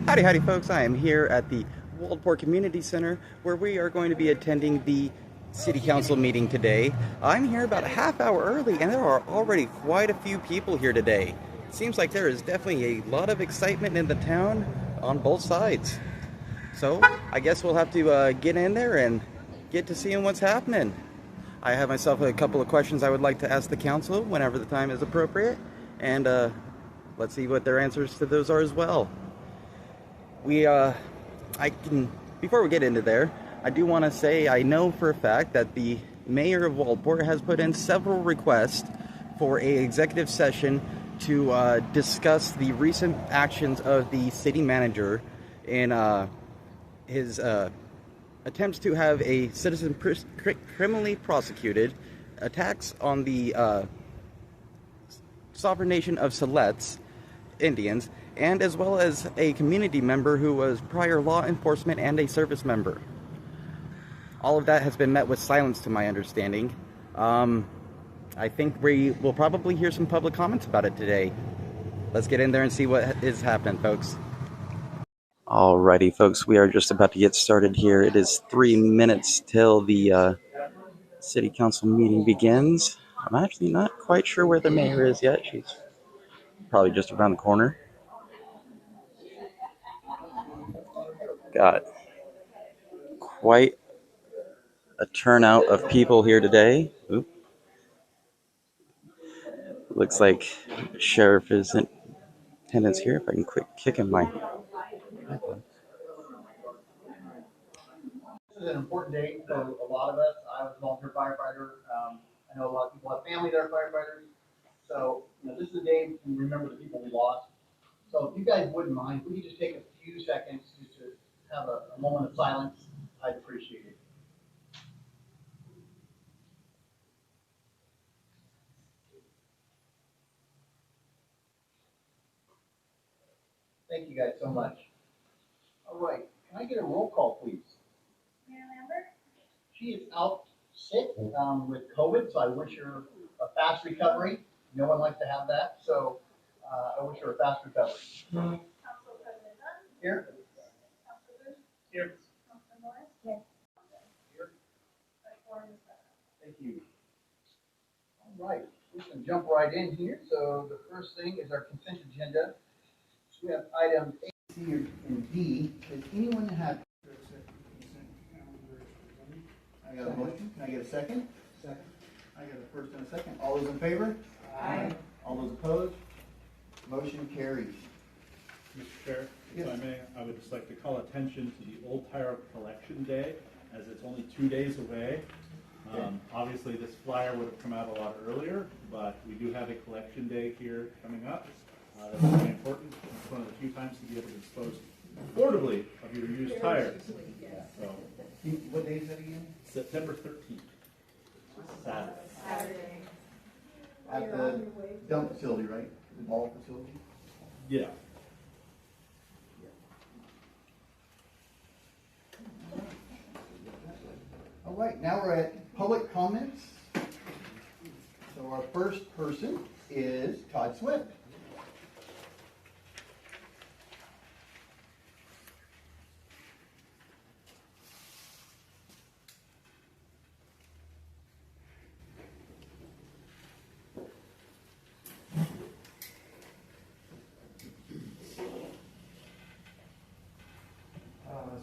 Howdy, howdy, folks. I am here at the Waldport Community Center where we are going to be attending the City Council meeting today. I'm here about a half hour early and there are already quite a few people here today. It seems like there is definitely a lot of excitement in the town on both sides. So I guess we'll have to get in there and get to seeing what's happening. I have myself a couple of questions I would like to ask the council whenever the time is appropriate, and let's see what their answers to those are as well. Before we get into there, I do want to say I know for a fact that the mayor of Waldport has put in several requests for an executive session to discuss the recent actions of the city manager in his attempts to have a citizen criminally prosecuted, attacks on the sovereign nation of Siletz Indians, and as well as a community member who was prior law enforcement and a service member. All of that has been met with silence to my understanding. I think we will probably hear some public comments about it today. Let's get in there and see what is happening, folks. Alrighty, folks, we are just about to get started here. It is 3 minutes till the city council meeting begins. I'm actually not quite sure where the mayor is yet. She's probably just around the corner. Got quite a turnout of people here today. Oop. Looks like the sheriff is in attendance here. If I can quit kicking my iPod. This is an important day for a lot of us. I was a volunteer firefighter. I know a lot of people have family that are firefighters. So, this is a day to remember the people we lost. So if you guys wouldn't mind, if we could just take a few seconds just to have a moment of silence, I'd appreciate it. Thank you guys so much. All right, can I get a roll call, please? She is out sick with COVID, so I wish her a fast recovery. No one likes to have that, so I wish her a fast recovery. Here? Here. Here. Thank you. All right, we can jump right in here. So the first thing is our consent agenda. So we have items A, C, and D. Does anyone have? I got a motion. Can I get a second? Second. I got a first and a second. All those in favor? Aye. All those opposed? Motion carries. Mr. Chair, yes. If I may, I would just like to call attention to the Old Tire Collection Day, as it's only 2 days away. Obviously, this flyer would have come out a lot earlier, but we do have a collection day here coming up. That's very important. It's one of the few times to be able to dispose affordably of your used tires. So, What day is that again? September 13th, Saturday. At the dump facility, right? The ball facility? Yeah. All right, now we're at public comments. So our first person is Todd Swift.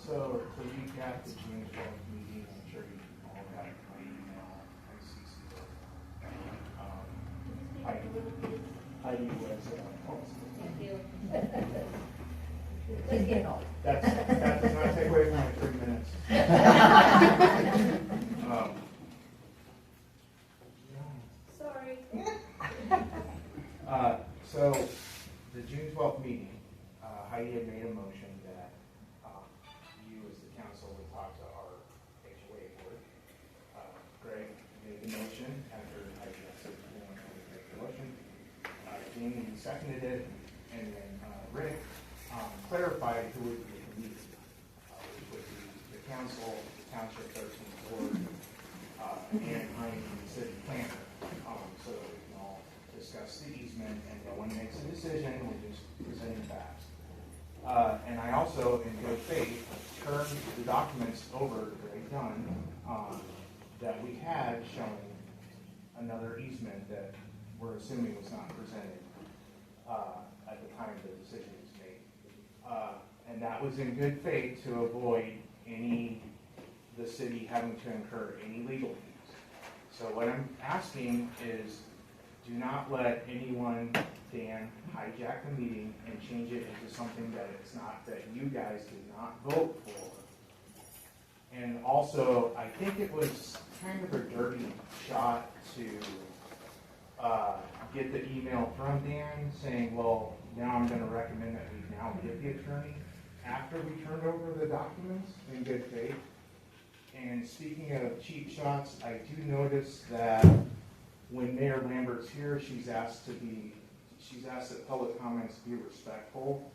So to recap the June 12th meeting, I'm sure you all got my email. I CC'd it. Heidi was, that does not take away from my 3 minutes. Sorry. So the June 12th meeting, Heidi had made a motion that you as the council would talk to our HOA board. Greg made the motion after I said he wanted to make the motion. Jamie seconded it, and then Rick clarified who would be at the meeting, which would be the council, the township 13th board, and Heidi, the city planner, so that we can all discuss the easement, and no one makes a decision, we're just presenting facts. And I also, in good faith, turned the documents over to Greg Dunn that we had showing another easement that we're assuming was not presented at the time the decision was made. And that was in good faith to avoid the city having to incur any legal fees. So what I'm asking is, do not let anyone, Dan, hijack the meeting and change it into something that it's not, that you guys did not vote for. And also, I think it was kind of a dirty shot to get the email from Dan saying, well, now I'm going to recommend that we now get the attorney after we turned over the documents in good faith. And speaking of cheap shots, I do notice that when Mayor Lambert's here, she's asked that public comments be respectful,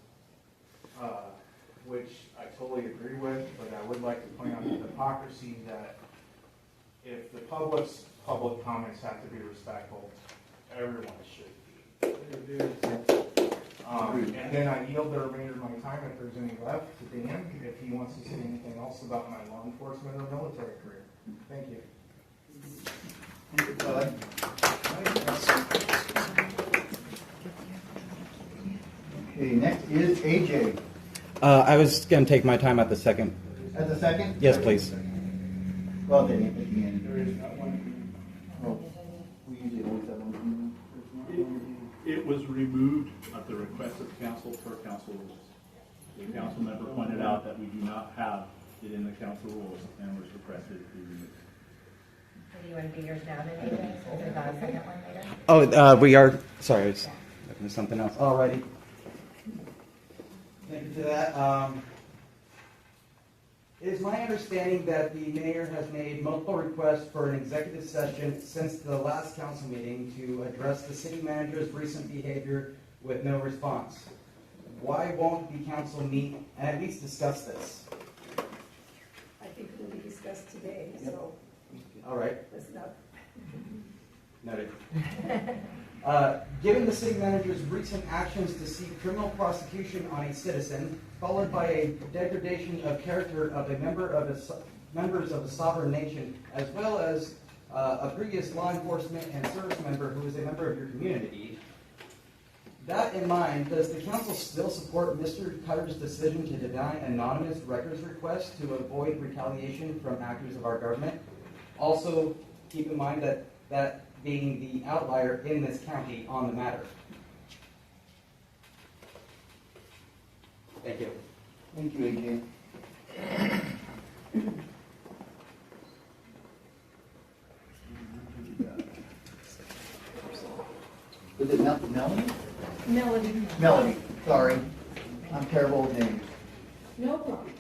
which I totally agree with, but I would like to point out the hypocrisy that if the public's public comments have to be respectful, everyone should be. And then I yield the remainder of my time, if there's any left, to Dan, if he wants to say anything else about my law enforcement or military career. Thank you. Thank you, Bud. Okay, next is AJ. I was going to take my time at the second. At the second? Yes, please. Well, then, at the end. There is not one. Oh, we usually always have one. It was removed at the request of council per council rules. The council member pointed out that we do not have it in the council rules and was requested to be removed. Do you want to do yours now then, AJ? So we'll do the second one later? Oh, we are. Sorry, I was looking at something else. Alrighty. Thank you for that. It is my understanding that the mayor has made multiple requests for an executive session since the last council meeting to address the city manager's recent behavior with no response. Why won't the council meet and at least discuss this? I think it will be discussed today, so All right. let's not. Noted. Given the city manager's recent actions to seek criminal prosecution on a citizen, followed by a degradation of character of a members of a sovereign nation, as well as a previous law enforcement and service member who is a member of your community, that in mind, does the council still support Mr. Cutter's decision to deny anonymous records requests to avoid retaliation from actors of our government? Also, keep in mind that being the outlier in this county on the matter. Thank you. Thank you, AJ. Was it Melanie? Melody. Melanie, sorry. I'm terrible with names. No problem.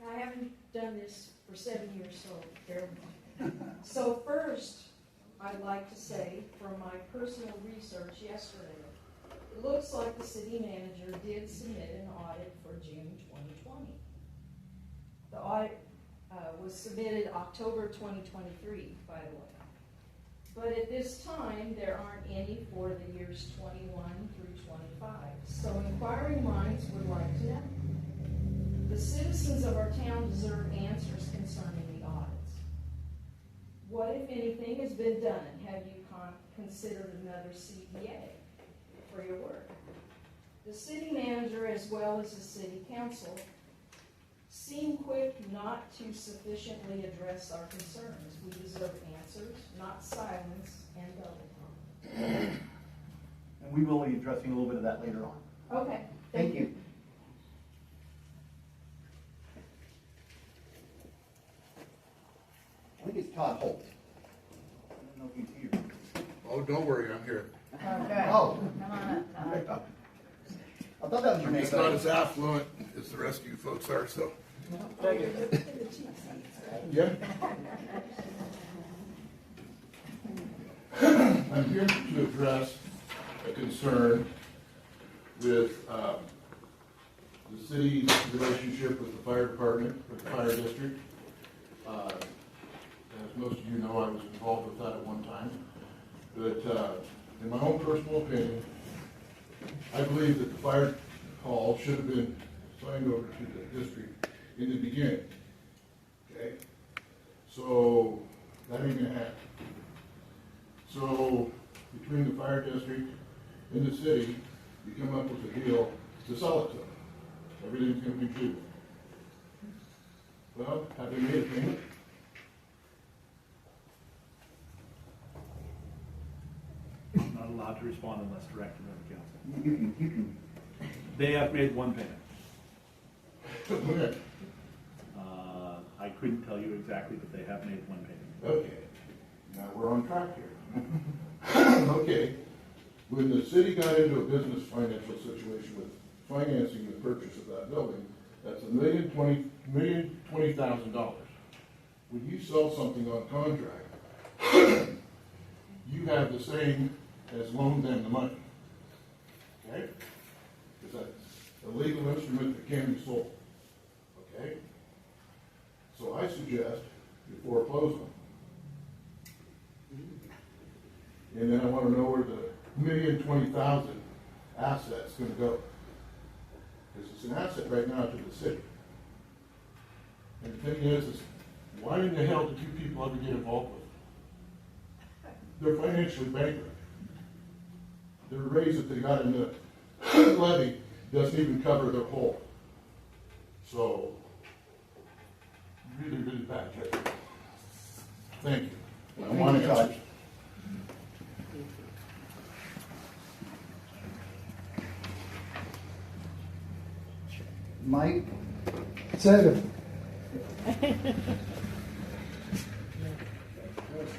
I haven't done this for 7 years, so bear with me. So first, I'd like to say, from my personal research yesterday, it looks like the city manager did submit an audit for June 2020. The audit was submitted October 2023, by the way. But at this time, there aren't any for the years 21 through 25. So inquiring minds would like to know. The citizens of our town deserve answers concerning the audits. What, if anything, has been done? Have you considered another CPA for your work? The city manager, as well as the city council, seem quick not to sufficiently address our concerns. We deserve answers, not silence and double talk. And we will be addressing a little bit of that later on. Okay. Thank you. I think it's Todd Holt. I don't know if he's here. Oh, don't worry, I'm here. Oh, good. Oh. Come on up, Todd. I thought that was your name. It's not as affluent as the rest of you folks are, so. Yeah. I'm here to address a concern with the city's relationship with the fire department, with the fire district. As most of you know, I was involved with that at one time. But in my own personal opinion, I believe that the fire hall should have been signed over to the district in the beginning. Okay? So, that ain't gonna happen. So, between the fire district and the city, you come up with a deal to sell it to them. Everything's gonna be due. Well, have they made a payment? Not allowed to respond unless directed by the council. They have made one payment. Okay. I couldn't tell you exactly, but they have made one payment. Okay, now we're on track here. Okay, when the city got into a business financial situation with financing the purchase of that building, that's $1,020,000. When you sell something on contract, you have the same as loan them the money. Okay? Because that's a legal instrument that can be sold. Okay? So I suggest before closing, and then I want to know where the $1,020,000 asset's going to go. Because it's an asset right now to the city. And the thing is why in the hell did you people ever get involved with it? They're financially bankrupt. The raise that they got in the levy doesn't even cover their hole. So, really, really bad judgment. Thank you. I want answers. Mike? Second. That's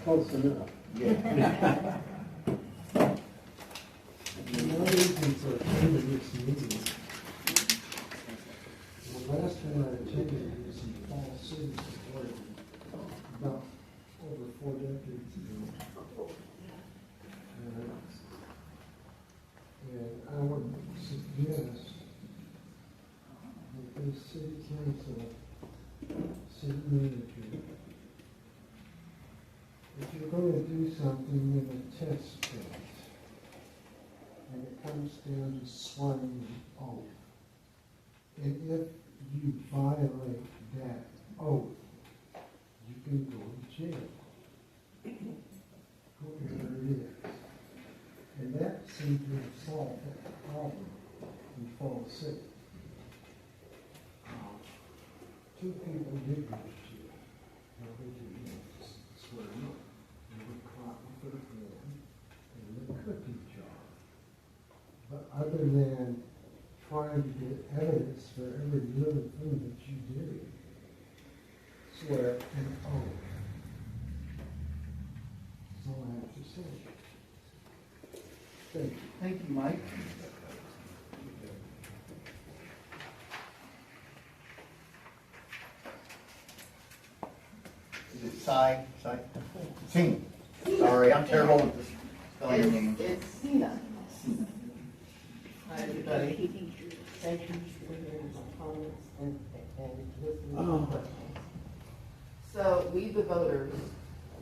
close enough. My reasons for attending this meeting. The last one I attended was in Fall City, Oregon, about over 4 decades ago. And I would suggest that the city council, city manager, if you're going to do something in a test case, and it comes down to swearing an oath, and if you violate that oath, you can go to jail. Whoever it is. And that seemed to have solved that problem in Fall City. Two people did go to jail. Now they didn't swear no. They were caught with their hand in the cookie jar. But other than trying to get evidence for every little thing that you do, swear an oath. That's all I have to say. Thank you. Thank you, Mike. Is it Sai? Sing. Sorry, I'm terrible with this spelling your name. It's Sina. Hi, everybody. Thank you for hearing my comments and listening to my questions. So we the voters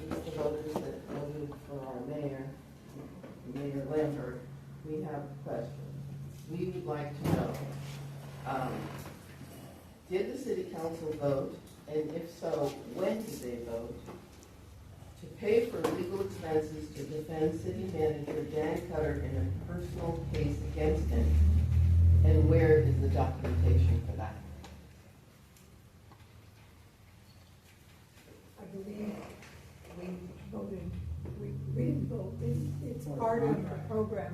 that voted for our mayor, Mayor Lambert, we have questions. We would like to know, did the city council vote, and if so, when did they vote, to pay for legal expenses to defend city manager Dan Cutter in a personal case against him? And where is the documentation for that? I believe we voted, we didn't vote, it's part of the program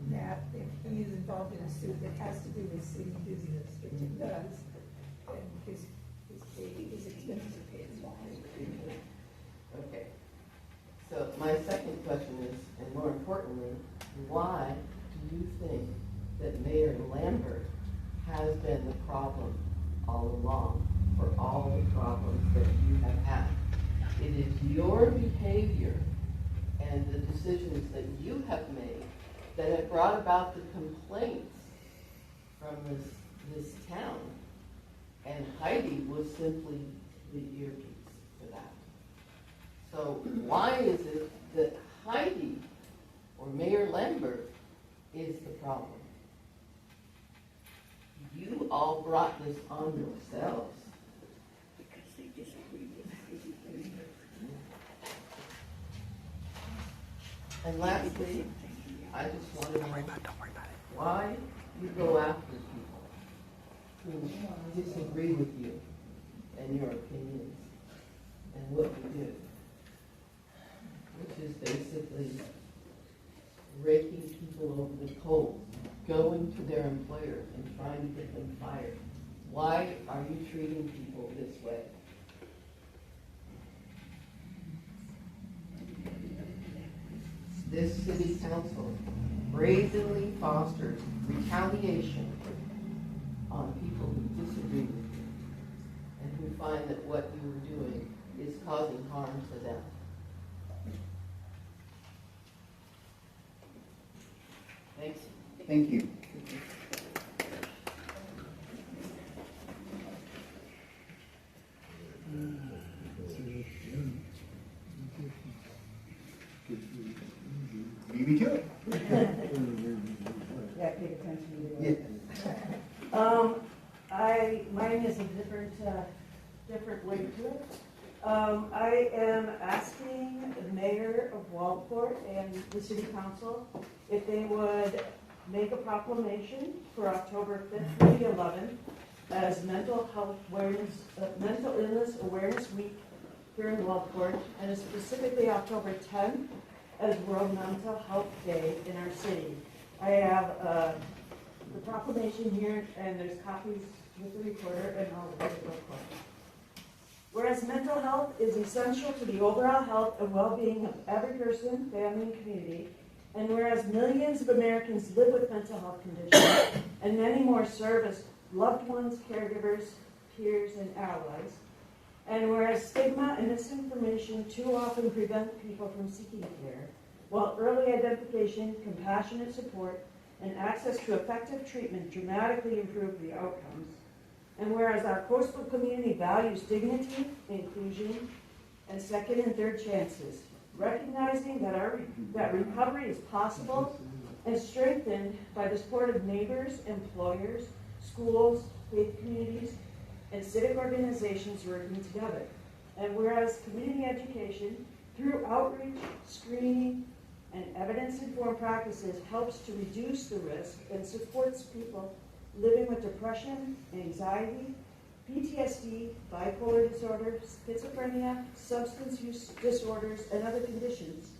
that if he is involved in a suit that has to do with city business, which it does, and his expenses are paid as well. Okay. So my second question is, and more importantly, why do you think that Mayor Lambert has been the problem all along for all the problems that you have had? It is your behavior and the decisions that you have made that have brought about the complaints from this town. And Heidi was simply the earpiece for that. So why is it that Heidi or Mayor Lambert is the problem? all brought this on yourselves. And lastly, I just want to know why you go after people who disagree with you and your opinions and what you do, which is basically raking people over the coals, going to their employer and trying to get them fired. Why are you treating people this way? This city council brazenly fosters retaliation on people who disagree with you and who find that what you are doing is causing harm to them. Thanks. Thank you. Beat me to it. Yeah, pay attention to Yeah. it. Mine is a different way to it. I am asking the mayor of Waldport and the city council if they would make a proclamation for October 5th through the 11th as mental illness awareness week here in Waldport, and specifically October 10th as World Mental Health Day in our city. I have the proclamation here, and there's copies with the recorder, and I'll read it real quick. Whereas mental health is essential to the overall health and well-being of every person, family, and community, and whereas millions of Americans live with mental health conditions, and many more serve as loved ones, caregivers, peers, and allies, and whereas stigma and misinformation too often prevent people from seeking care, while early identification, compassionate support, and access to effective treatment dramatically improve the outcomes, and whereas our coastal community values dignity, inclusion, and second and third chances, recognizing that recovery is possible and strengthened by the support of neighbors, employers, schools, faith communities, and civic organizations working together. And whereas community education, through outreach, screening, and evidence-informed practices, helps to reduce the risk and supports people living with depression, anxiety, PTSD, bipolar disorder, schizophrenia, substance use disorders, and other conditions.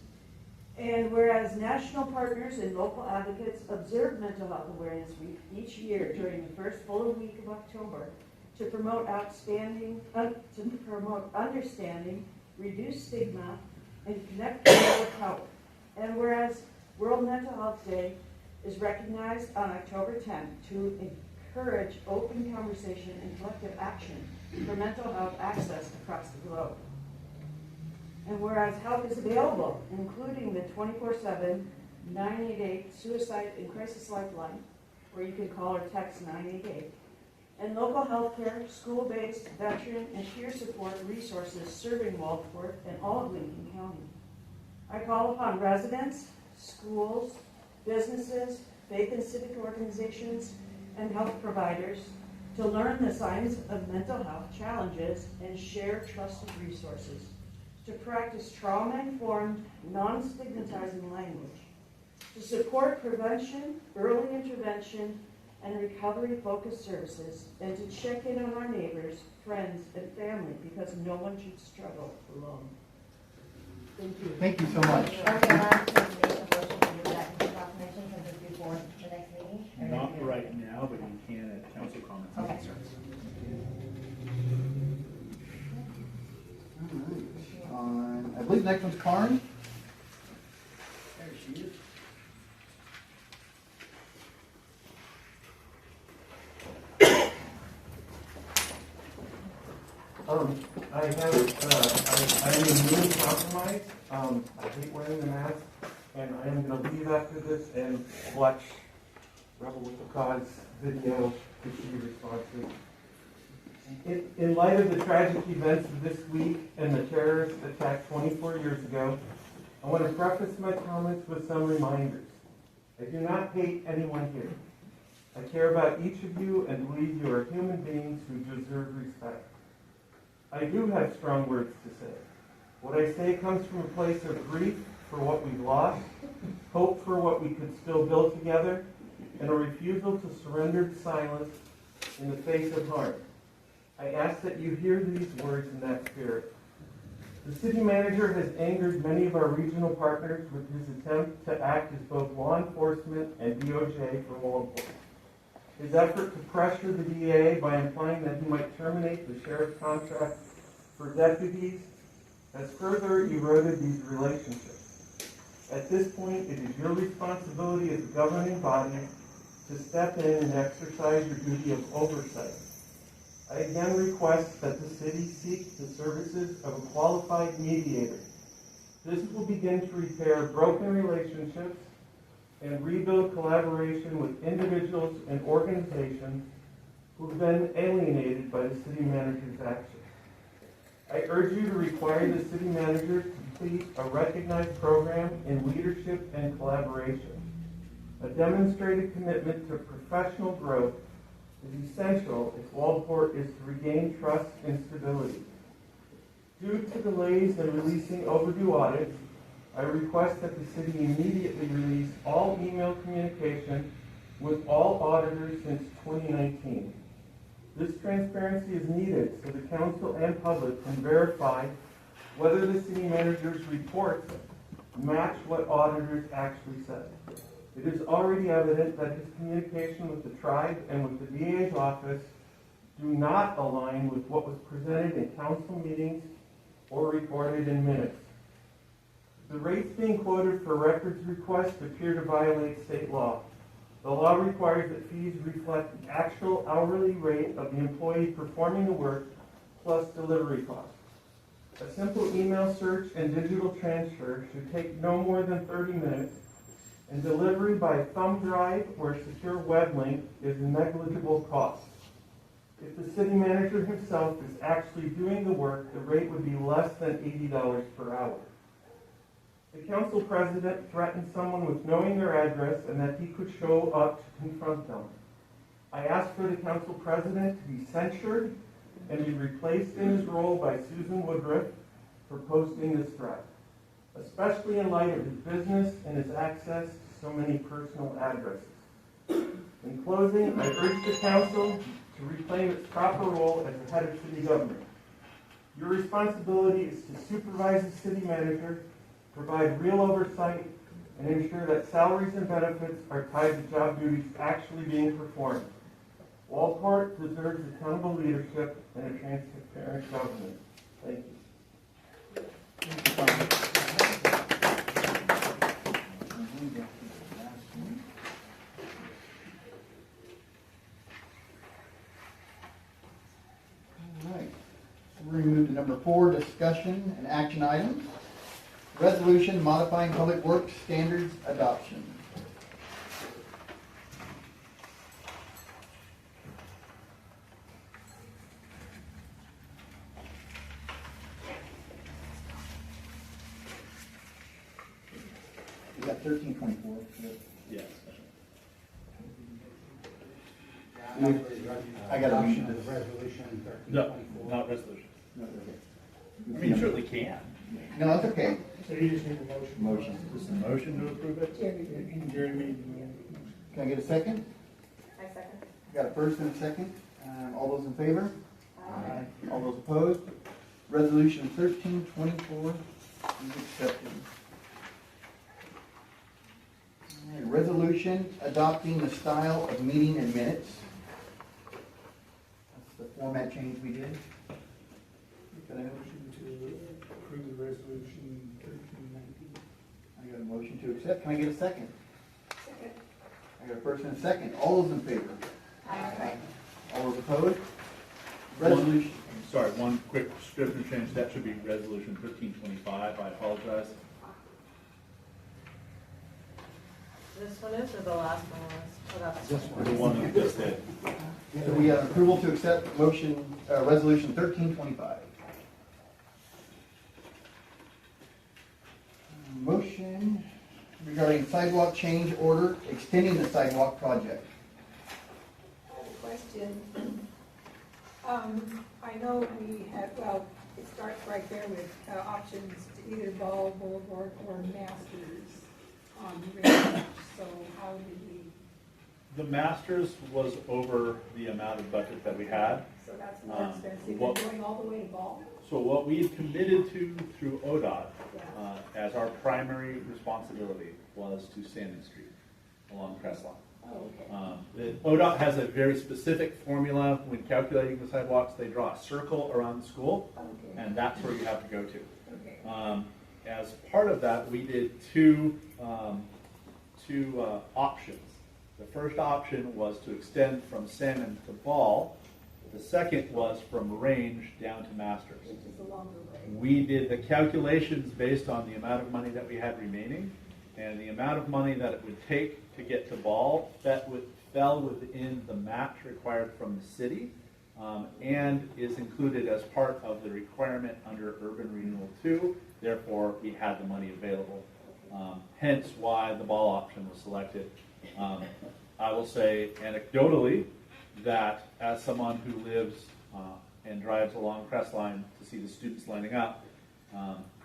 And whereas national partners and local advocates observe Mental Health Awareness Week each year during the first full week of October to promote understanding, reduce stigma, and connect people with help. And whereas World Mental Health Day is recognized on October 10th to encourage open conversation and collective action for mental health access across the globe. And whereas help is available, including the 24/7 988 Suicide and Crisis Lifeline, where you can call or text 988, and local health care, school-based, veteran, and peer support resources serving Waldport and all of Lincoln County. I call upon residents, schools, businesses, faith and civic organizations, and health providers to learn the signs of mental health challenges and share trusted resources, to practice trauma-informed, non-stigmatizing language, to support prevention, early intervention, and recovery-focused services, and to check in on our neighbors, friends, and family, because no one should struggle alone. Thank you. Thank you so much. Are we allowed to make a motion to move that into proclamation since it's before the next meeting? Or Not right now, but you can at council comments and Okay. concerns. All right. I believe next one's Karen. There she is. I am immunocompromised. I hate wearing the mask, and I am going to leave after this and watch Rebel with the Cause video to see responses. In light of the tragic events of this week and the terrorist attack 24 years ago, I want to preface my comments with some reminders. I do not hate anyone here. I care about each of you and believe you are human beings who deserve respect. I do have strong words to say. What I say comes from a place of grief for what we've lost, hope for what we could still build together, and a refusal to surrender to silence in the face of harm. I ask that you hear these words in that spirit. The city manager has angered many of our regional partners with his attempt to act as both law enforcement and DOJ for Waldport. His effort to pressure the DA by implying that he might terminate the sheriff's contract for deputies has further eroded these relationships. At this point, it is your responsibility as a governing body to step in and exercise your duty of oversight. I again request that the city seek the services of a qualified mediator. This will begin to repair broken relationships and rebuild collaboration with individuals and organizations who have been alienated by the city manager's actions. I urge you to require the city manager to complete a recognized program in leadership and collaboration. A demonstrated commitment to professional growth is essential if Waldport is to regain trust and stability. Due to delays in releasing overdue audits, I request that the city immediately release all email communication with all auditors since 2019. This transparency is needed so the council and public can verify whether the city manager's reports match what auditors actually said. It is already evident that his communication with the tribe and with the DA's office do not align with what was presented in council meetings or recorded in minutes. The rates being quoted for records requests appear to violate state law. The law requires that fees reflect the actual hourly rate of the employee performing the work plus delivery costs. A simple email search and digital transfer should take no more than 30 minutes, and delivery by thumb drive or a secure web link is a negligible cost. If the city manager himself is actually doing the work, the rate would be less than $80 per hour. The council president threatened someone with knowing their address and that he could show up to confront them. I asked for the council president to be censured and be replaced in his role by Susan Woodruff for posting this threat, especially in light of his business and his access to so many personal addresses. In closing, I urge the council to reclaim its proper role as the head of city government. Your responsibility is to supervise the city manager, provide real oversight, and ensure that salaries and benefits are tied to job duties actually being performed. Waldport deserves accountable leadership and a transparent government. Thank you. All right. We're going to move to number 4, discussion and action items. Resolution modifying public works standards adoption. You got 1324. Yes. I got a motion. Resolution No, not resolution. I mean, you certainly can. No, that's okay. So you just need a motion. Motion. Just a motion to approve it? Can I get a second? I second. Got a first and a second. All those in favor? Aye. All those opposed? Resolution 1324 is accepted. All right, resolution adopting the style of meeting and minutes. That's the format change we did. Can I have a motion To approve the resolution 1319. I got a motion to accept. Can I get a second? Second. I got a first and a second. All those in favor? Aye. All those opposed? Resolution. Sorry, one quick scrivener change. That should be resolution 1325. I apologize. This one is, or the last one was? Oh, that's This The one that we just did. So we have approval to accept motion, resolution 1325. Motion regarding sidewalk change order, extending the sidewalk project. question. I know we have, well, it starts right there with options to either Ball, Boulevard, or Masters on the range. So how did we, The Masters was over the amount of budget that we had. so that's more expensive than what- going all the way to Ball? So what we had committed to through ODOT Yeah. as our primary responsibility was to Salmon Street along Crestline. Oh, okay. ODOT has a very specific formula when calculating the sidewalks. They draw a circle around the school, Okay. and that's where you have to go to. Okay. As part of that, we did two options. The first option was to extend from Salmon to Ball. The second was from Range down to Masters. Which is a longer way. We did the calculations based on the amount of money that we had remaining, and the amount of money that it would take to get to Ball fell within the match required from the city, and is included as part of the requirement under Urban Renewal 2. Therefore, we had the money available. Hence why the Ball option was selected. I will say anecdotally that as someone who lives and drives along Crestline to see the students lining up,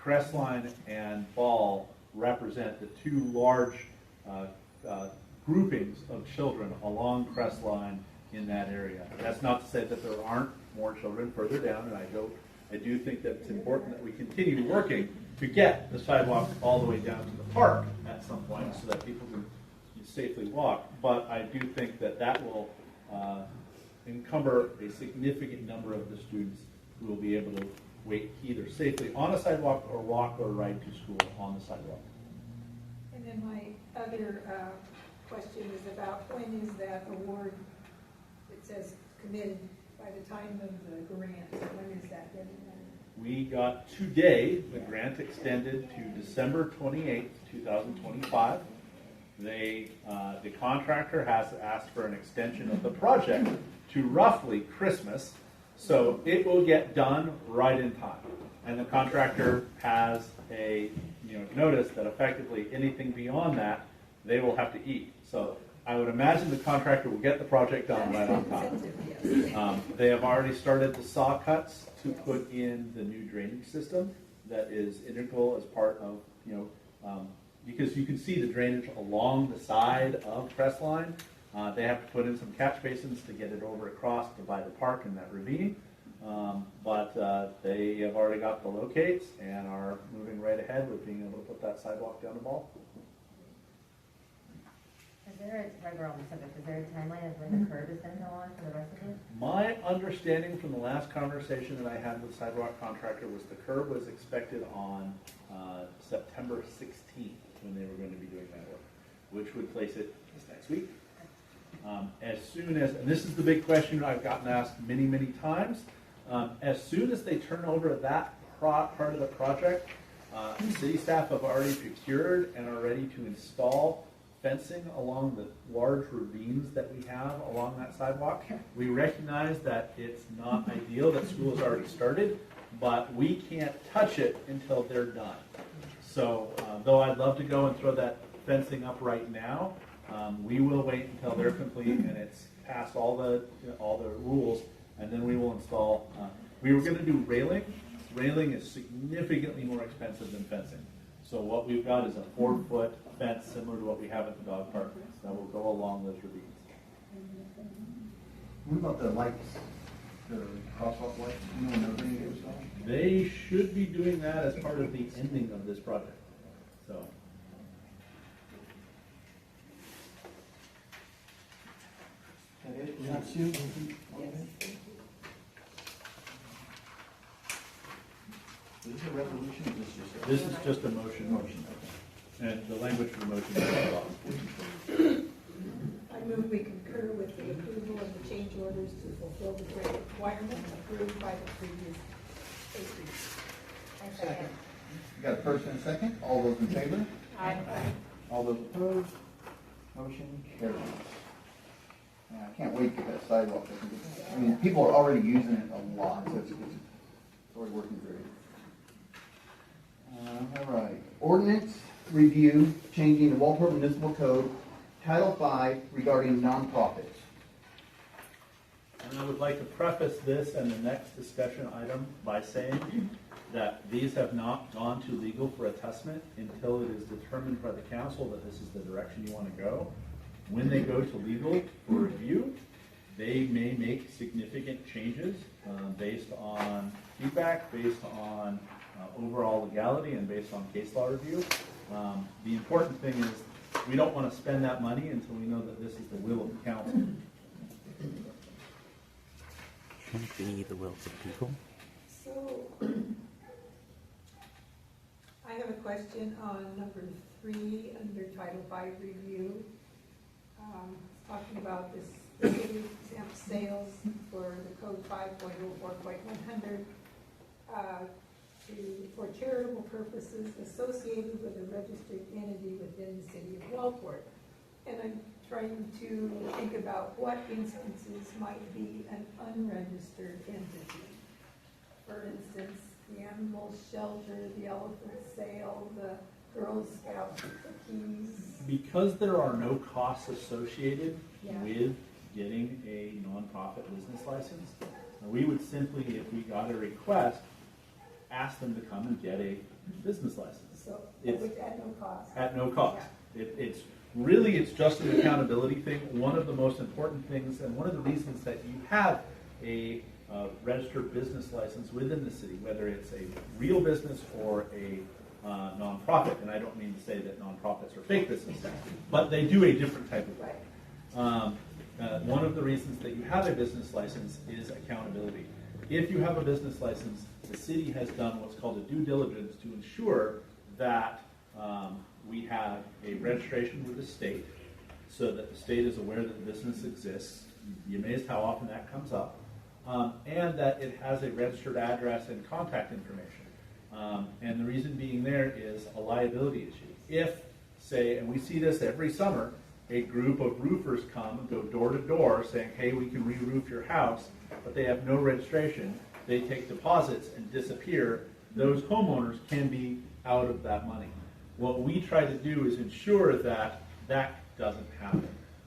Crestline and Ball represent the two large groupings of children along Crestline in that area. That's not to say that there aren't more children further down, and I do think that it's important that we continue working to get the sidewalk all the way down to the park at some point so that people can safely walk. But I do think that that will encumber a significant number of the students who will be able to wait either safely on a sidewalk or walk or ride to school on the sidewalk. And then my other question is about when is that award, it says committed by the time of the grant, when is that getting done? We got today the grant extended to December 28th, 2025. The contractor has asked for an extension of the project to roughly Christmas, so it will get done right in time. And the contractor has a notice that effectively anything beyond that they will have to eat. So I would imagine the contractor will get the project done right on time. They have already started the saw cuts to put in the new drainage system that is integral as part of because you can see the drainage along the side of Crestline. They have to put in some catch basins to get it over across to by the park and that ravine. But they have already got the locates and are moving right ahead with being able to put that sidewalk down the Ball. Is there a, right, we're on the subject, is there a timeline of when the curb is going to go on for the rest of it? My understanding from the last conversation that I had with the sidewalk contractor was the curb was expected on September 16th when they were going to be doing that work, which would place it this next week. As soon as, and this is the big question I've gotten asked many, many times, as soon as they turn over that part of the project, city staff have already procured and are ready to install fencing along the large ravines that we have along that sidewalk. We recognize that it's not ideal that school has already started, but we can't touch it until they're done. So though I'd love to go and throw that fencing up right now, we will wait until they're complete and it's passed all the rules, and then we will install. We were going to do railing. Railing is significantly more expensive than fencing. So what we've got is a 4-foot fence similar to what we have at the dog park that will go along those ravines. What about the lights, the crosswalk lights? You know, when they're being installed? They should be doing that as part of the ending of this project. So. That's you? Is this a resolution or is this just a? This is just a motion. Motion, And the language for the motion is law. I move we concur with the approval of the change orders to fulfill the grant requirement approved by the previous agreement. I second. You got a first and a second? All those in favor? Aye. All those opposed? Motion carries. Yeah, I can't wait to get that sidewalk. I mean, people are already using it a lot, so it's already working great. All right. Ordinance review, changing the Waldport Municipal Code, Title V regarding nonprofits. And I would like to preface this and the next discussion item by saying that these have not gone to legal for attestment until it is determined by the council that this is the direction you want to go. When they go to legal for review, they may make significant changes based on feedback, based on overall legality, and based on case law review. The important thing is we don't want to spend that money until we know that this is the will of the council. Can it be the will of the people? So, I have a question on number 3 under Title V review. Talking about this city exempt sales for the code 5.04.100 for charitable purposes associated with a registered entity within the city of Waldport. And I'm trying to think about what instances might be an unregistered entity. For instance, the animal shelter, the elephant sale, the Girl Scout cookies. Because there are no costs associated Yeah. with getting a nonprofit business license, we would simply, if we got a request, ask them to come and get a business license. So, It's which at no cost. at no cost. It's just an accountability thing. One of the most important things, and one of the reasons that you have a registered business license within the city, whether it's a real business or a nonprofit, and I don't mean to say that nonprofits are fake businesses, but they do a different type of work. One of the reasons that you have a business license is accountability. If you have a business license, the city has done what's called a due diligence to ensure that we have a registration with the state so that the state is aware that the business exists. You'd be amazed how often that comes up. And that it has a registered address and contact information. And the reason being there is a liability issue. If, say, and we see this every summer, a group of roofers come and go door to door saying, hey, we can re-roof your house, but they have no registration. They take deposits and disappear. Those homeowners can be out of that money. What we try to do is ensure that that doesn't happen.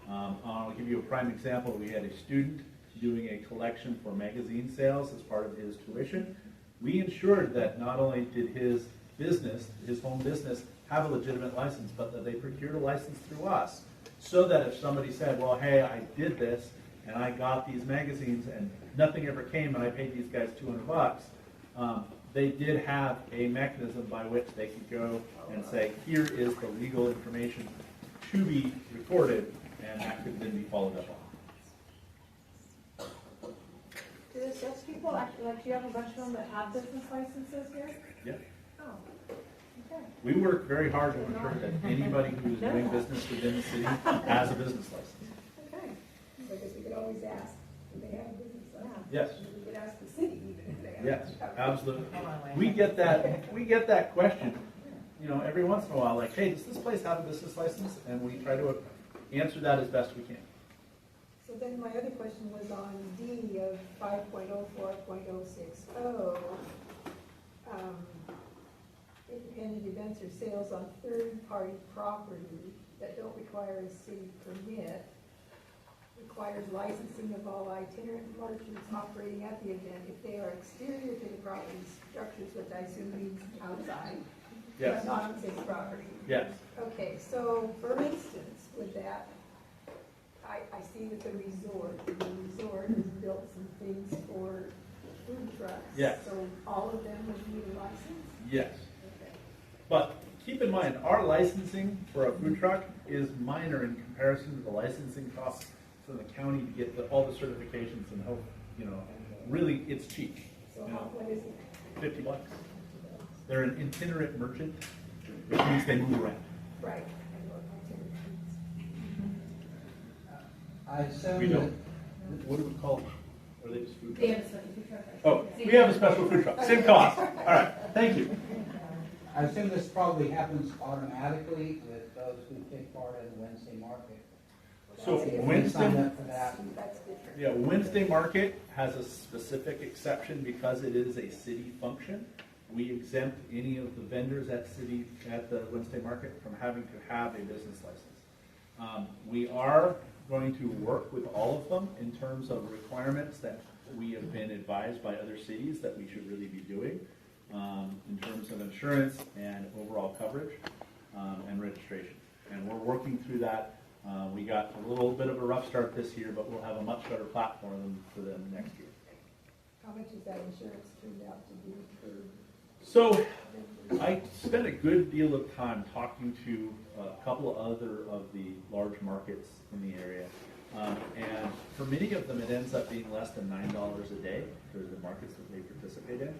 I'll give you a prime example. We had a student doing a collection for magazine sales as part of his tuition. We ensured that not only did his business, his home business, have a legitimate license, but that they procured a license through us, so that if somebody said, well, hey, I did this, and I got these magazines, and nothing ever came, and I paid these guys $200, they did have a mechanism by which they could go and say, here is the legal information to be recorded, and that could then be followed up on. Do the salespeople actually, like, do you have a bunch of them that have business licenses here? Yeah. Oh, okay. We work very hard to ensure that anybody who is doing business within the city has a business license. Okay, because we could always ask, do they have a business license? Yes. We could ask the city even if they have. Yes, absolutely. We get that question, every once in a while, like, hey, does this place have a business license? And we try to answer that as best we can. So then my other question was on D of 5.04.060. Independent events or sales on third-party property that don't require a city permit, requires licensing of all itinerant merchants operating at the event if they are exterior to the property structures, which I assume means outside. Yes. Not on city property. Yes. Okay, so for instance, with that, I see that the resort has built some things for food trucks. Yes. So all of them would need a license? Yes. Okay. But keep in mind, our licensing for a food truck is minor in comparison to the licensing costs for the county to get all the certifications and help, really, it's cheap. So what is it? $50. They're an itinerant merchant, which means they move around. Right. I assume We that, don't. What do we call them? Are they just food They trucks? have a special food truck. Oh, we have a special food truck. Same cost. All right. Thank you. I assume this probably happens automatically with those who take part in the Wednesday market. So If they sign Wednesday, up for that, That's different. yeah, Wednesday market has a specific exception because it is a city function. We exempt any of the vendors at the Wednesday market from having to have a business license. We are going to work with all of them in terms of requirements that we have been advised by other cities that we should really be doing in terms of insurance and overall coverage and registration. And we're working through that. We got a little bit of a rough start this year, but we'll have a much better platform for them next year. How much is that insurance turned out to be for? So I spent a good deal of time talking to a couple of other of the large markets in the area. And for many of them, it ends up being less than $9 a day for the markets that they participate in.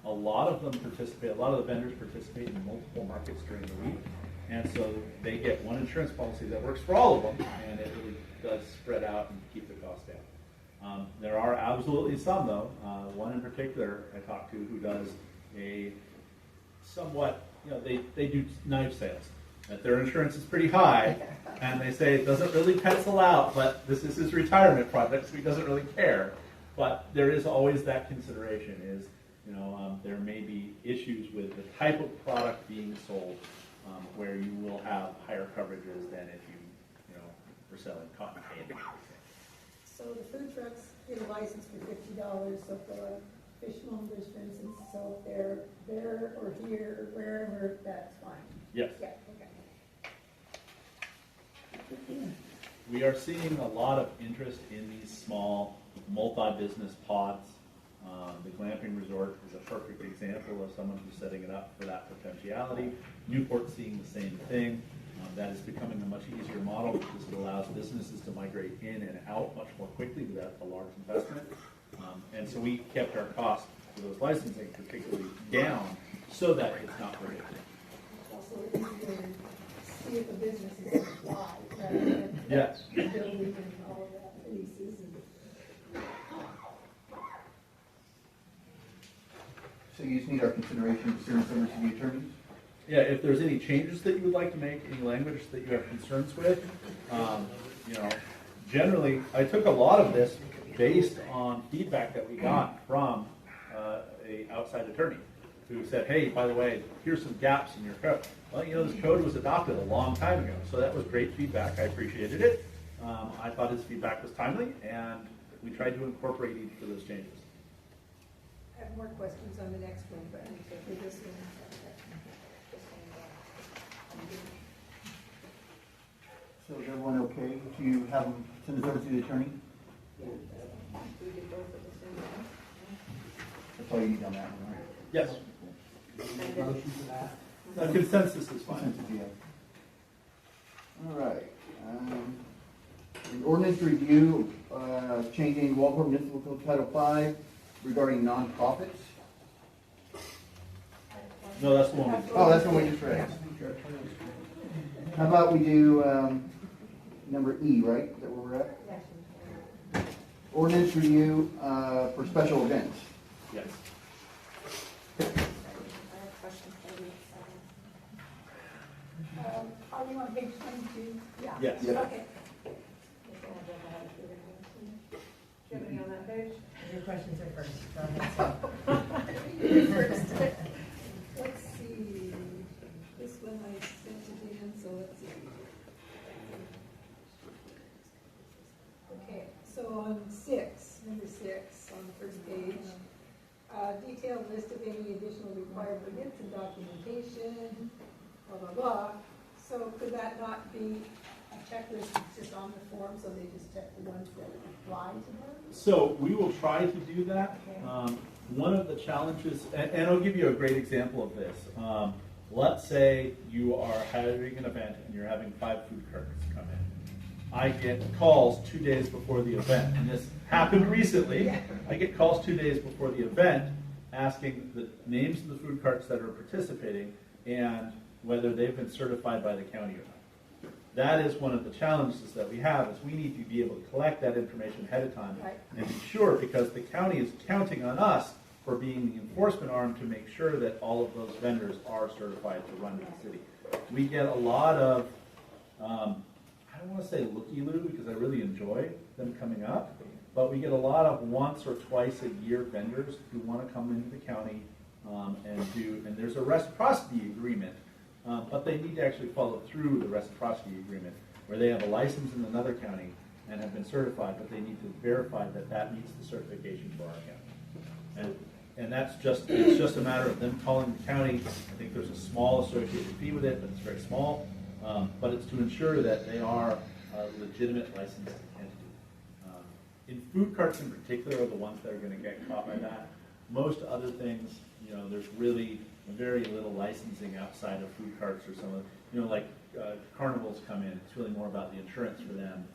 A lot of them participate, a lot of the vendors participate in multiple markets during the week. And so they get one insurance policy that works for all of them, and it really does spread out and keep the cost down. There are absolutely some, though. One in particular I talked to who does a somewhat, they do knife sales. That their insurance is pretty high, and they say it doesn't really pencil out, but this is his retirement project, so he doesn't really care. But there is always that consideration is, there may be issues with the type of product being sold where you will have higher coverages than if you were selling cotton candy. So the food trucks get a license for $50, so for fishmongers, for instance, so if they're there or here or wherever, that's fine. Yes. Yeah, okay. We are seeing a lot of interest in these small multi-business pods. The glamping resort is a perfect example of someone who's setting it up for that potentiality. Newport's seeing the same thing. That is becoming a much easier model because it allows businesses to migrate in and out much more quickly without a large investment. And so we kept our costs for those licensing particularly down so that it's not prohibitive. Also, easier to see if a business is going to fly, rather than Yes. building and all of that, leases and. So you just need our consideration to send over to the attorneys? Yeah, if there's any changes that you would like to make, any language that you have concerns with, generally, I took a lot of this based on feedback that we got from a outside attorney who said, hey, by the way, here's some gaps in your code. Well, this code was adopted a long time ago, so that was great feedback. I appreciated it. I thought his feedback was timely, and we tried to incorporate each of those changes. I have more questions on the next one, but for this one. So is everyone okay to have them send this over to the attorney? That's all you need on that one, right? Yes. Motion for that? The consensus is fine. Consensus, yeah. All right. An ordinance review, changing Waldport Municipal Code Title 5 regarding nonprofits. No, that's the one we Oh, that's the one we just read. How about we do number E, right? Is that where we're at? Ordinance review for special events. Yes. Are we on page 22? Yeah. Yes. Yeah. Okay. Do you have any on that page? Your questions are first. Go ahead. First. Let's see, this one I sent to Dan, so let's see. Okay, so on number six, on the first page, detailed list of any additional required permits and documentation, blah, blah, blah. So could that not be a checklist that's just on the form, so they just check the ones that apply to them? So we will try to do that. One of the challenges, and I'll give you a great example of this. Let's say you are having an event and you're having 5 food carts come in. I get calls 2 days before the event, and this happened recently. I get calls 2 days before the event asking the names of the food carts that are participating and whether they've been certified by the county or not. That is one of the challenges that we have, is we need to be able to collect that information ahead of time and be sure, because the county is counting on us for being the enforcement arm to make sure that all of those vendors are certified to run in the city. We get a lot of, I don't want to say looky-loo because I really enjoy them coming up, but we get a lot of once or twice a year vendors who want to come into the county and there's a reciprocity agreement, but they need to actually follow through the reciprocity agreement. where they have a license in another county and have been certified, but they need to verify that that meets the certification for our county. And that's just, it's just a matter of them calling the county. I think there's a small associated fee with it, but it's very small. But it's to ensure that they are a legitimate licensed entity. In food carts in particular are the ones that are going to get caught by that. Most other things, you know, there's really very little licensing outside of food carts or some of, you know, like carnivals come in. It's really more about the insurance for them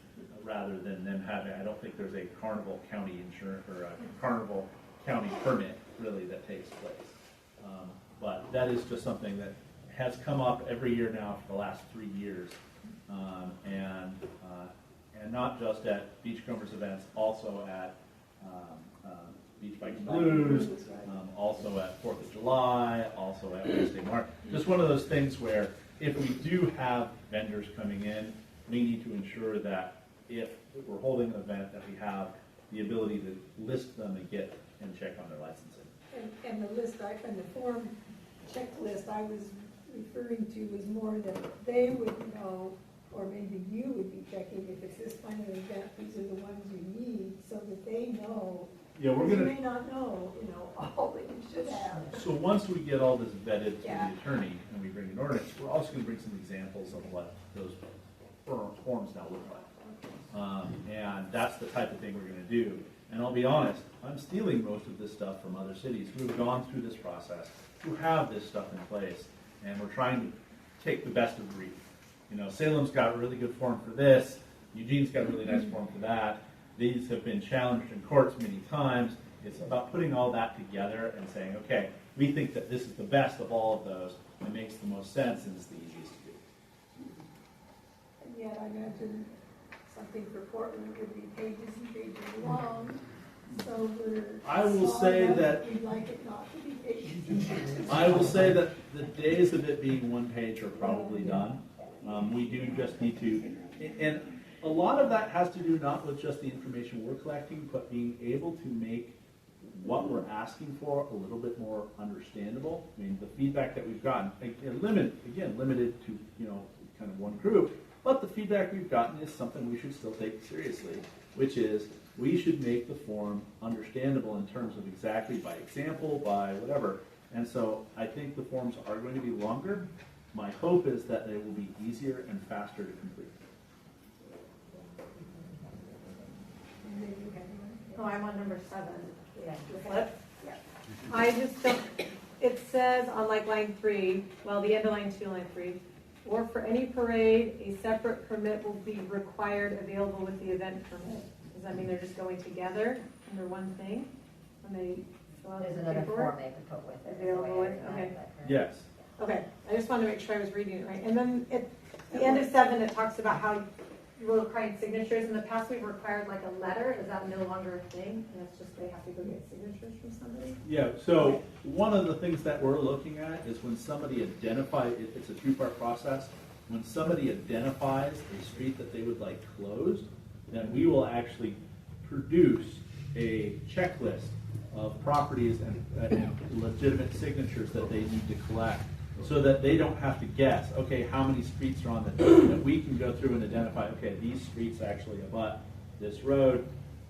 rather than them having, I don't think there's a Carnival County insurance or a Carnival County permit really that takes place. But that is just something that has come up every year now for the last 3 years. And not just at Beachcombers events, also at Beach Bikes Blues, also at 4th of July, also at Wednesday Market. Just one of those things where if we do have vendors coming in, we need to ensure that if we're holding an event that we have the ability to list them and get and check on their licensing. And the list, and the form checklist I was referring to was more that they would know, or maybe you would be checking if it's this kind of event, these are the ones you need, so that they know. Yeah, we're You gonna. may not know, you know, all that you should have. So once we get all this vetted to Yeah. the attorney and we bring an ordinance, we're also going to bring some examples of what those forms now look like. And that's the type of thing we're going to do. And I'll be honest, I'm stealing most of this stuff from other cities who have gone through this process, who have this stuff in place, and we're trying to take the best of breed. You know, Salem's got a really good form for this, Eugene's got a really nice form for that. These have been challenged in courts many times. It's about putting all that together and saying, okay, we think that this is the best of all of those, and makes the most sense and is the easiest to do. And yet I imagine something for Portland would be pages and pages long, so we're. I will small say enough that- We'd like it not to be pages and pages. I will say that the days of it being one page are probably done. We do just need to, and a lot of that has to do not with just the information we're collecting, but being able to make what we're asking for a little bit more understandable. I mean, the feedback that we've gotten, limited to, you know, kind of one group, but the feedback we've gotten is something we should still take seriously, which is we should make the form understandable in terms of exactly by example, by whatever. And so I think the forms are going to be longer. My hope is that they will be easier and faster to complete. Oh, I'm on number 7. Yeah. The flip? Yeah. I just don't, it says on like line 3, well, the end of line 2, line 3, or for any parade, a separate permit will be required available with the event permit. Does that mean they're just going together under one thing when they fill out There's the another paperwork? form they can put with it. Available with, okay. Yes. Okay, I just wanted to make sure I was reading it right. And then at the end of 7, it talks about how we're requiring signatures. In the past, we've required like a letter. Is that no longer a thing? And it's just they have to go get signatures from somebody? Yeah, so one of the things that we're looking at is when somebody identifies, it's a two-part process. When somebody identifies a street that they would like closed, then we will actually produce a checklist of properties and legitimate signatures that they need to collect, so that they don't have to guess, okay, how many streets are on that we can go through and identify, okay, these streets actually abut this road,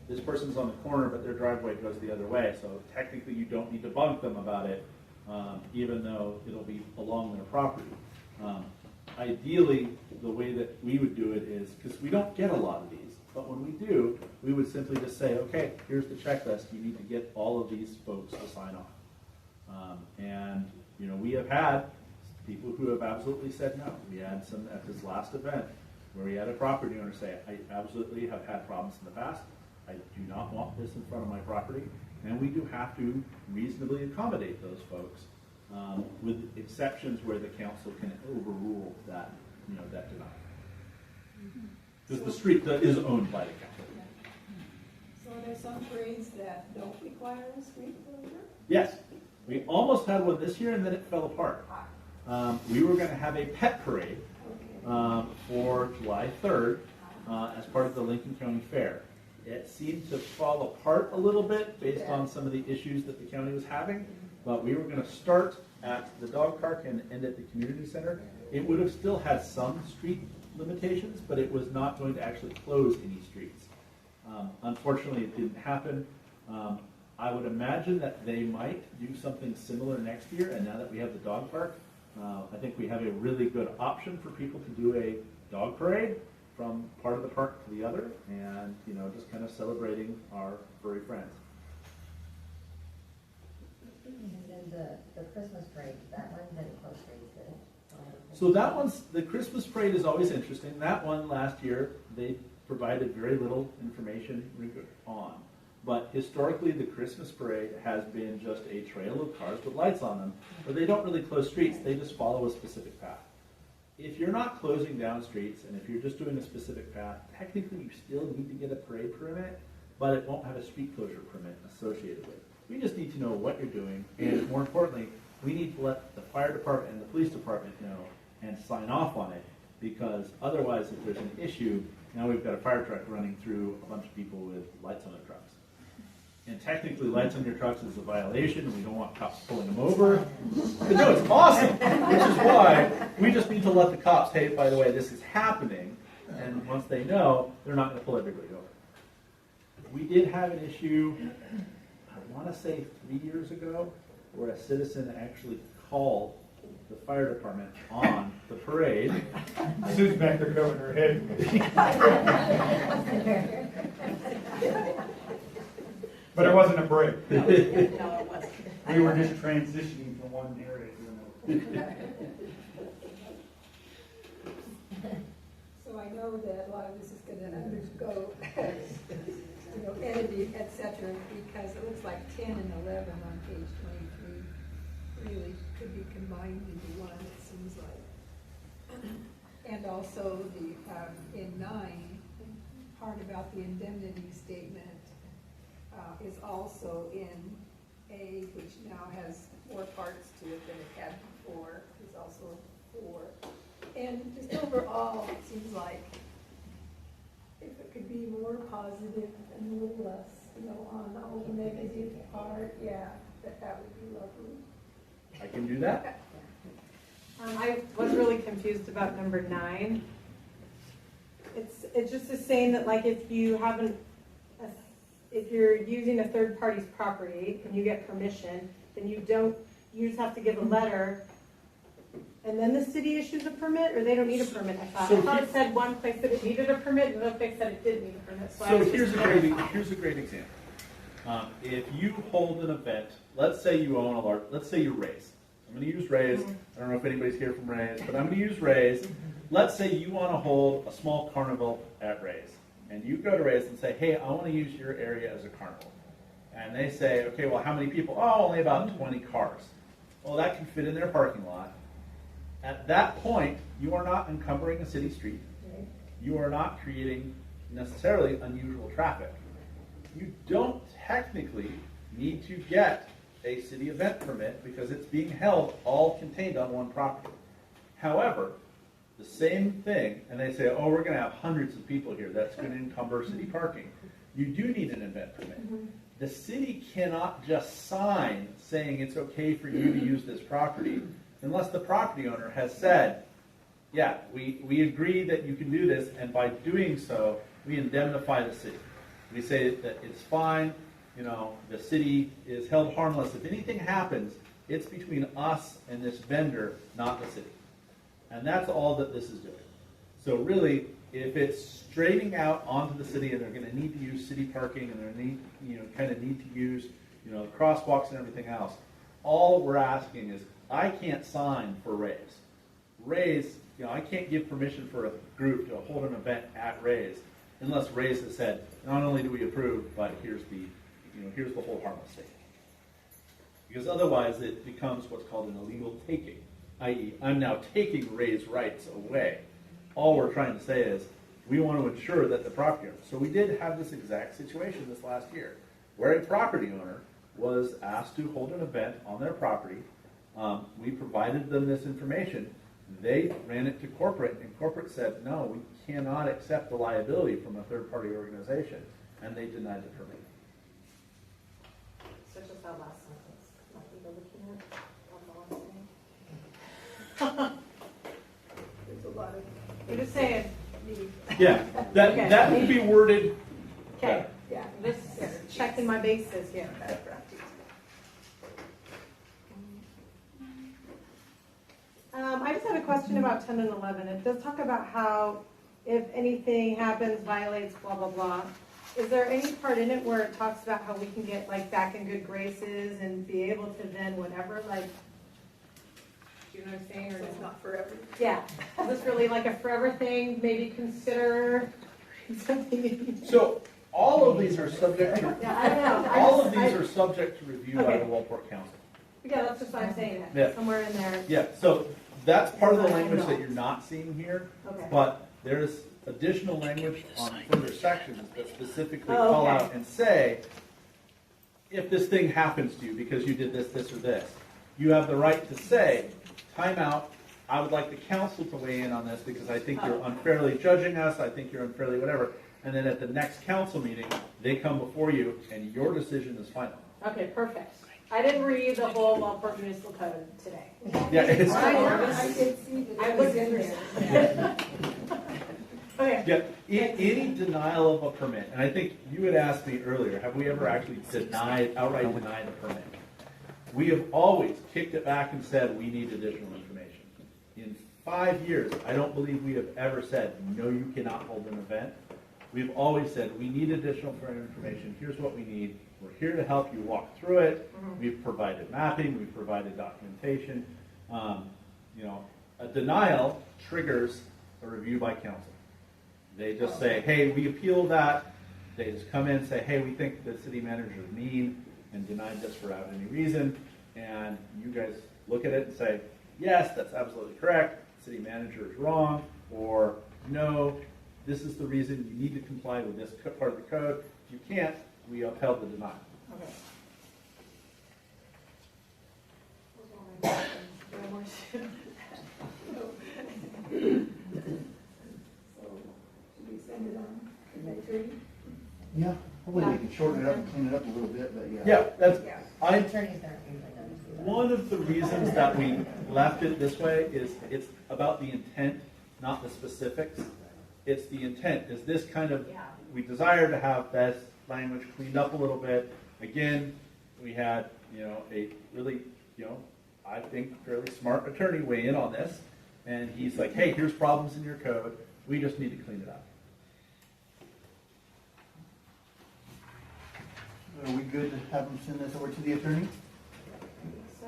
this person's on the corner, but their driveway goes the other way, so technically you don't need to bug them about it, even though it'll be along their property. Ideally, the way that we would do it is, because we don't get a lot of these, but when we do, we would simply just say, okay, here's the checklist, you need to get all of these folks to sign off. And you know, we have had people who have absolutely said no. We had some at this last event where we had a property owner say, I absolutely have had problems in the past. I do not want this in front of my property. And we do have to reasonably accommodate those folks, with exceptions where the council can overrule that, you know, that denial. Because the street is owned by the council. So there's some parades that don't require a street closure? Yes. We almost had one this year, and then it fell apart. We were going to have a pet parade for July 3rd as part of the Lincoln County Fair. It seemed to fall apart a little bit based on some of the issues that the county was having, but we were going to start at the dog park and end at the community center. It would have still had some street limitations, but it was not going to actually close any streets. Unfortunately, it didn't happen. I would imagine that they might do something similar next year, and now that we have the dog park, I think we have a really good option for people to do a dog parade from part of the park to the other, and just kind of celebrating our furry friends. And then the Christmas parade, that one didn't close streets, did it? So that one's, the Christmas parade is always interesting. That one last year, they provided very little information on. But historically, the Christmas parade has been just a trail of cars with lights on them, where they don't really close streets, they just follow a specific path. If you're not closing down streets, and if you're just doing a specific path, technically you still need to get a parade permit, but it won't have a street closure permit associated with it. We just need to know what you're doing, and more importantly, we need to let the fire department and the police department know and sign off on it, because otherwise, if there's an issue, now we've got a fire truck running through a bunch of people with lights on their trucks. And technically, lights on your trucks is a violation, and we don't want cops pulling them over. But no, it's awesome, which is why we just need to let the cops, hey, by the way, this is happening, and once they know, they're not going to pull everybody over. We did have an issue, I want to say 3 years ago, where a citizen actually called the fire department on the parade. Sue's back there covering her head. But it wasn't a break. No, it wasn't. We were just transitioning from one area to another. So I know that a lot of this is gonna undergo, editing, et cetera, because it looks like 10 and 11 on page 23 really could be combined into one, it seems like. And also the, in 9, part about the indemnity statement is also in A, which now has more parts to it than it had before, is also 4. And just overall, it seems like if it could be more positive and a little less, on all the negative part, yeah, that would be lovely. I can do that. I was really confused about number 9. It's just saying that, like, if you have if you're using a third party's property and you get permission, then you just have to give a letter, and then the city issues a permit, or they don't need a permit. I thought it said one place that it needed a permit, and another place that it didn't need a permit. So here's a great example. If you hold an event, let's say you own a large, let's say you're Ray's. I'm going to use Ray's. I don't know if anybody's here from Ray's, but I'm going to use Ray's. Let's say you want to hold a small carnival at Ray's. And you go to Ray's and say, hey, I want to use your area as a carnival. And they say, okay, well, how many people? Oh, only about 20 cars. Well, that can fit in their parking lot. At that point, you are not encumbering a city street. You are not creating necessarily unusual traffic. You don't technically need to get a city event permit because it's being held all contained on one property. However, the same thing, and they say, oh, we're going to have hundreds of people here. That's going to encumber city parking. You do need an event permit. The city cannot just sign saying it's okay for you to use this property unless the property owner has said, yeah, we agree that you can do this, and by doing so, we indemnify the city. We say that it's fine, the city is held harmless. If anything happens, it's between us and this vendor, not the city. And that's all that this is doing. So really, if it's straightening out onto the city and they're going to need to use city parking and they're need to use, crosswalks and everything else, all we're asking is, I can't sign for Ray's. Ray's, I can't give permission for a group to hold an event at Ray's unless Ray's has said, not only do we approve, but here's the whole harmless statement. Because otherwise it becomes what's called an illegal taking, i.e., I'm now taking Ray's rights away. All we're trying to say is, we want to ensure that the property owner. So we did have this exact situation this last year, where a property owner was asked to hold an event on their property. We provided them this information. They ran it to corporate, and corporate said, no, we cannot accept the liability from a third-party organization, and they denied the permit. So just that last sentence, nothing to looking at, that's all I'm saying. There's a lot of It just saying. Yeah, that, Okay. that would be worded. Okay, yeah, this, checking my bases here. I just had a question about 10 and 11. It does talk about how if anything happens, violates, blah, blah, blah. Is there any part in it where it talks about how we can get like back in good graces and be able to then whatever, like, do you know what I'm saying? Or So it's not forever. Yeah, is this really like a forever thing? Maybe consider something. So all of these are subject to, Yeah, I don't know. all of these are subject to review by Okay. the Waldport Council. Yeah, that's just what I'm saying, Yeah. somewhere in there. Yeah, so that's part of the I language know. that you're not seeing here, Okay. but there's additional language on further sections that specifically Oh, call okay. out and say, if this thing happens to you because you did this, this, or this, you have the right to say, time out, I would like the council to weigh in on this because I think you're Oh. unfairly judging us, I think you're unfairly whatever. And then at the next council meeting, they come before you and your decision is final. Okay, perfect. I didn't read the whole Waldport Municipal Code today. Yeah, it's, I did see that I it was looked in through there. Okay. yeah, any denial of a permit, and I think you had asked me earlier, have we ever actually outright denied a permit? We have always kicked it back and said, we need additional information. In 5 years, I don't believe we have ever said, no, you cannot hold an event. We've always said, we need additional information, here's what we need, we're here to help you walk through it, we've provided mapping, we've provided documentation. A denial triggers a review by council. They just say, hey, we appeal that, they just come in and say, hey, we think the city manager is mean and denied this without any reason, and you guys look at it and say, yes, that's absolutely correct, city manager is wrong, or no, this is the reason you need to comply with this part of the code. If you can't, we upheld the denial. Okay. Those were my questions. Do I have more to- So, should we send it on to May 3? Yeah, hopefully we can shorten it up and clean it up a little bit, but yeah. Yeah, that's, Yeah. Attorneys aren't usually going to do that. one of the reasons that we left it this way is it's about the intent, not the specifics. It's the intent. Is this kind of, we desire to have this language cleaned up a little bit. Again, we had, a really, I think fairly smart attorney weigh in on this. And he's like, hey, here's problems in your code. We just need to clean it up. Are we good to have them send this over to the attorney? So,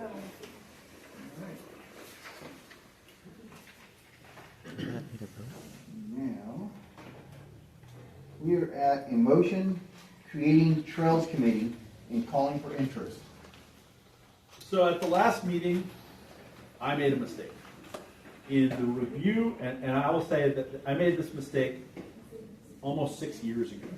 Now, we are at a motion creating Trails Committee and calling for interest. So at the last meeting, I made a mistake. In the review, and I will say that I made this mistake almost 6 years ago.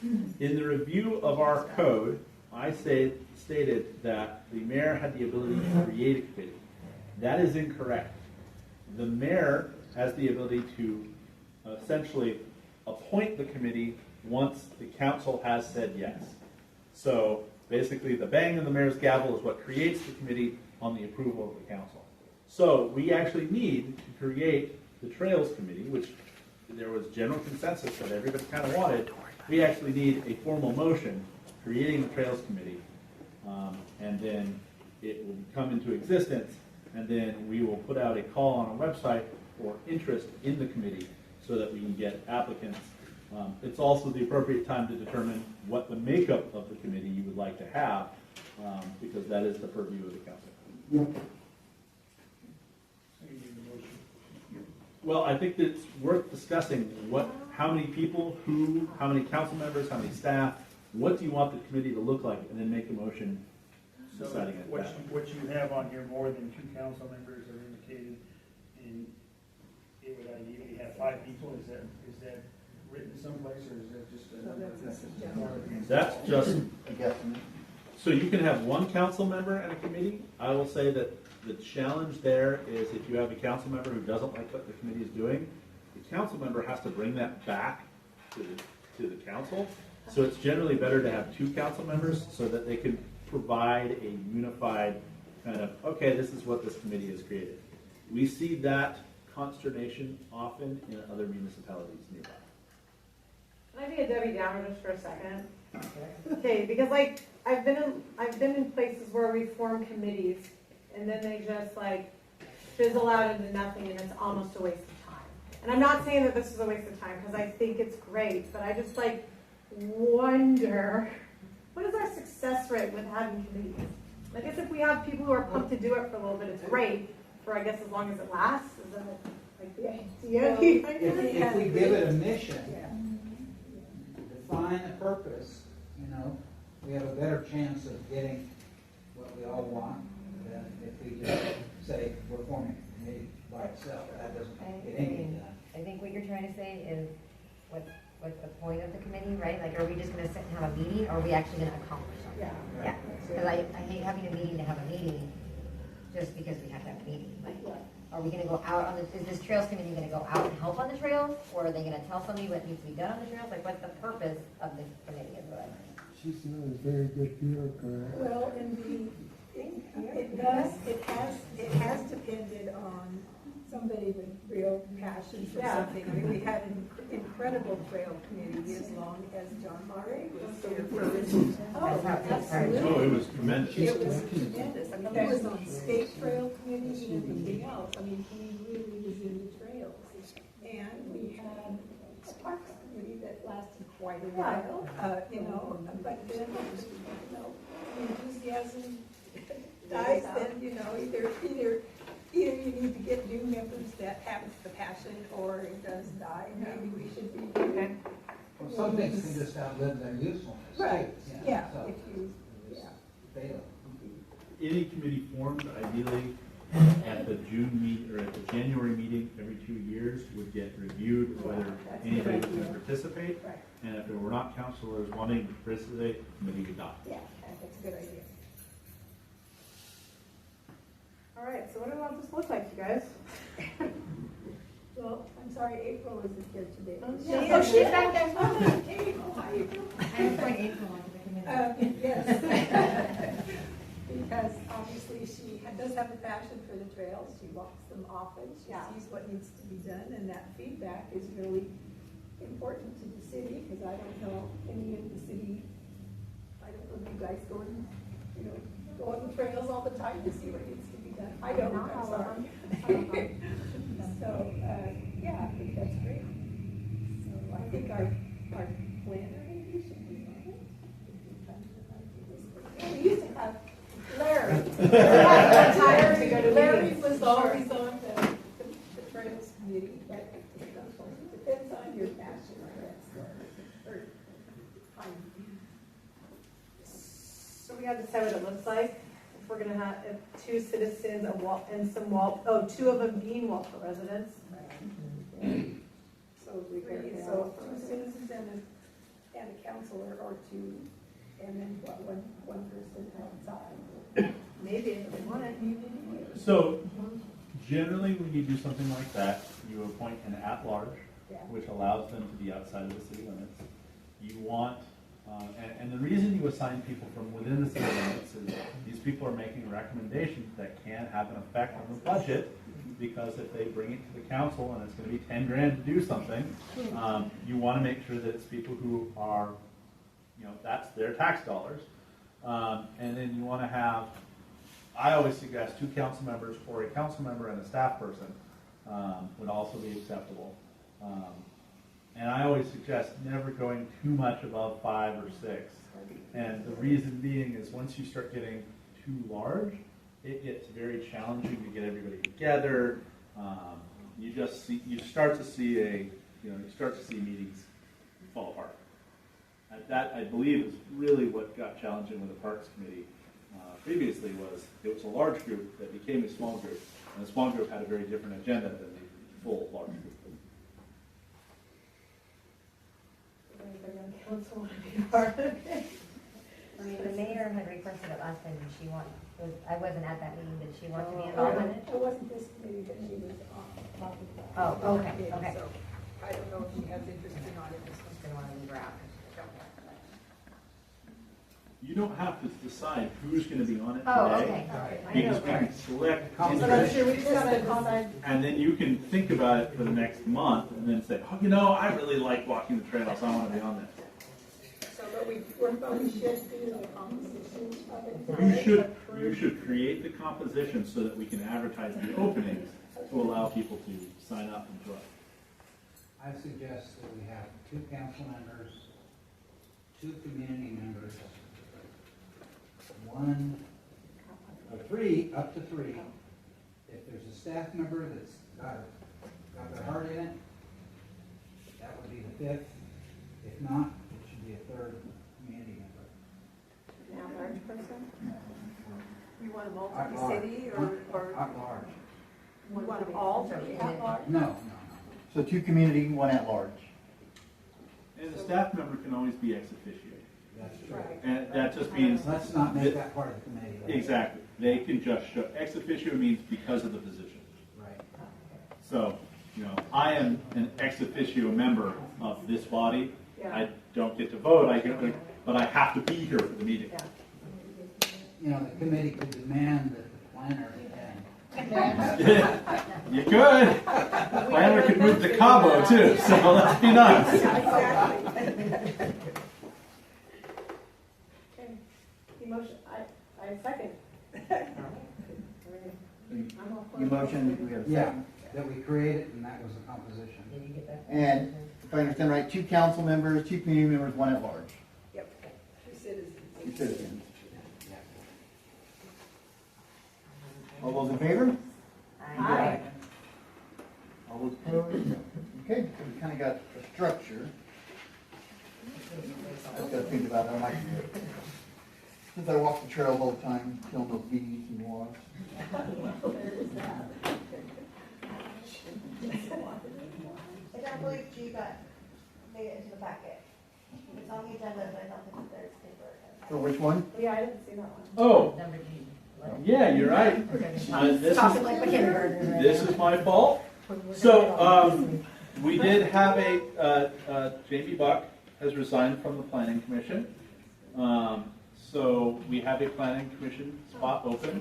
In the review of our code, I stated that the mayor had the ability to create a committee. That is incorrect. The mayor has the ability to essentially appoint the committee once the council has said yes. So basically, the bang of the mayor's gavel is what creates the committee on the approval of the council. So we actually need to create the Trails Committee, which there was general consensus that everybody kind of wanted. We actually need a formal motion creating the Trails Committee, and then it will come into existence, and then we will put out a call on our website for interest in the committee so that we can get applicants. It's also the appropriate time to determine what the makeup of the committee you would like to have, because that is the purview of the council. Well, I think that it's worth discussing how many people, how many council members, how many staff, what do you want the committee to look like, and then make a motion deciding it. What you have on here, more than 2 council members are indicated, and it would ideally have 5 people. Is that written someplace, or is that just a? That's just, I guess. so you can have 1 council member and a committee. I will say that the challenge there is if you have a council member who doesn't like what the committee is doing, the council member has to bring that back to the council. So it's generally better to have 2 council members so that they can provide a unified kind of, okay, this is what this committee has created. We see that consternation often in other municipalities nearby. Can I be a Debbie Downer just for a second? Okay, because like, I've been in places where we form committees, and then they just like fizzle out into nothing, and it's almost a waste of time. And I'm not saying that this is a waste of time, because I think it's great, but I just like wonder, what is our success rate with having committees? I guess if we have people who are pumped to do it for a little bit, it's great, for I guess as long as it lasts, is that like the idea? If we give it a mission, define a purpose, you know, we have a better chance of getting what we all want than if we just say we're forming a committee by itself. That doesn't get anything done. I think what you're trying to say is, what's the point of the committee, right? Like, are we just gonna sit and have a meeting, or are we actually gonna accomplish something? Yeah. Because I hate having a meeting to have a meeting, just because we have to have a meeting. Like, are we gonna go out on is this trails committee gonna go out and help on the trails, or are they gonna tell somebody what needs to be done on the trails? Like, what's the purpose of the committee, is what I mean? She's not a very good bureaucrat. Well, it has depended on somebody with real passion for something. I mean, we had an incredible trail committee as long as John Murray was here first. Oh, absolutely. Oh, it was tremendous. It was tremendous. I mean, he was on state trail committees and everything else. I mean, he really was into trails. And we had a parks committee that lasted quite a while, you know, but then, you know, enthusiasm dies, then, you know, either you need to get new members that have the passion, or it does die. Maybe we should be. Okay. Well, some things can just outlive their usefulness. Right, too, yeah, So, if you, fail. Any committee formed ideally at the June or at the January meeting every 2 years would get reviewed whether anybody was going to participate. Right. And if there were not counselors wanting to participate, the committee would die. yeah, that's a good idea. All right, so what do I want this to look like, you guys? Well, I'm sorry, April isn't here today. Oh, she's back there. April, how you doing? I was going April onto the committee. Yes. Because obviously she does have a passion for the trails. She walks them often. She sees what needs to be done, and that feedback is really important to the city, because I don't know any of the city, I don't know if you guys go and, you know, go on the trails all the time to see what needs to be done. I don't know, I'm sorry. So, yeah, I think that's great. So I think our planner maybe should be on it. We used to have Larry. Larry was always on the trails committee, but it depends on your passion, I guess. So we gotta decide what it looks like. If we're gonna have two citizens and two of them being Waldport residents. So two citizens and a counselor, or two, and then one person outside. Maybe if they want it. So generally when you do something like that, you appoint an at-large, which allows them to be outside of the city limits. You want, and the reason you assign people from within the city limits is these people are making recommendations that can have an effect on the budget, because if they bring it to the council and it's going to be 10 grand to do something, you want to make sure that it's people who are, you know, that's their tax dollars. And then you want to have, I always suggest 2 council members, or a council member and a staff person would also be acceptable. And I always suggest never going too much above 5 or 6. And the reason being is once you start getting too large, it gets very challenging to get everybody together. You start to see meetings fall apart. That, I believe, is really what got challenging with the Parks Committee previously. Was it was a large group that became a small group, and the small group had a very different agenda than the full large group. I mean, the mayor had requested it last time, and she wanted, I wasn't at that meeting, did she want to be involved in it? It wasn't this committee that she was on. Oh, okay, okay. So I don't know if she has interest or not in this one. Just didn't want to leave her out. you don't have to decide who's going to be on it Oh, today. okay. Because we can select So that's interest, true, we just gotta decide. and then you can think about it for the next month, and then say, oh, you know, I really like walking the trails, I want to be on this. So, but we should do the composition of it. You should create the composition so that we can advertise the openings to allow people to sign up and join. I suggest that we have 2 council members, 2 community members, 1 or 3, up to 3. If there's a staff member that's got their heart in it, that would be the 5th. If not, it should be a 3rd community member. Now, large person? You want them all At to be large. city At large. you want them all to be at large? No. So 2 community, 1 at large. And the staff member can always be ex officio. That's true. Right. And that just means. Let's not make that part of the committee. Exactly. They can just show, ex officio means because of the position. Right. So, you know, I am an ex officio member of this body. Yeah. I don't get to vote, but I have to be here for the meeting. Yeah. You know, the committee could demand that the planner attend. You could. Planner could move to Cabo too, so let's be nice. Exactly. Okay. Emotion, I second. You motion, we have a Yeah, second. that we created, and that was the composition. Did you get that? And if I understand right, 2 council members, 2 community members, 1 at large. Yep. 2 citizens. 2 citizens. All those in favor? Aye. All those opposed? Okay, so we kind of got a structure. I just got to think about it. I might do it. Since I walk the trails all the time, killing those bees and wasps. I don't believe G got made it into the packet. It's on the agenda, but I don't think there's paper. For which one? Yeah, I didn't see that one. Oh, Number G. yeah, you're right. Talking like the kindergartners right This now. is my fault. So, we did have Jamie Buck has resigned from the planning commission. So we have a planning commission spot open.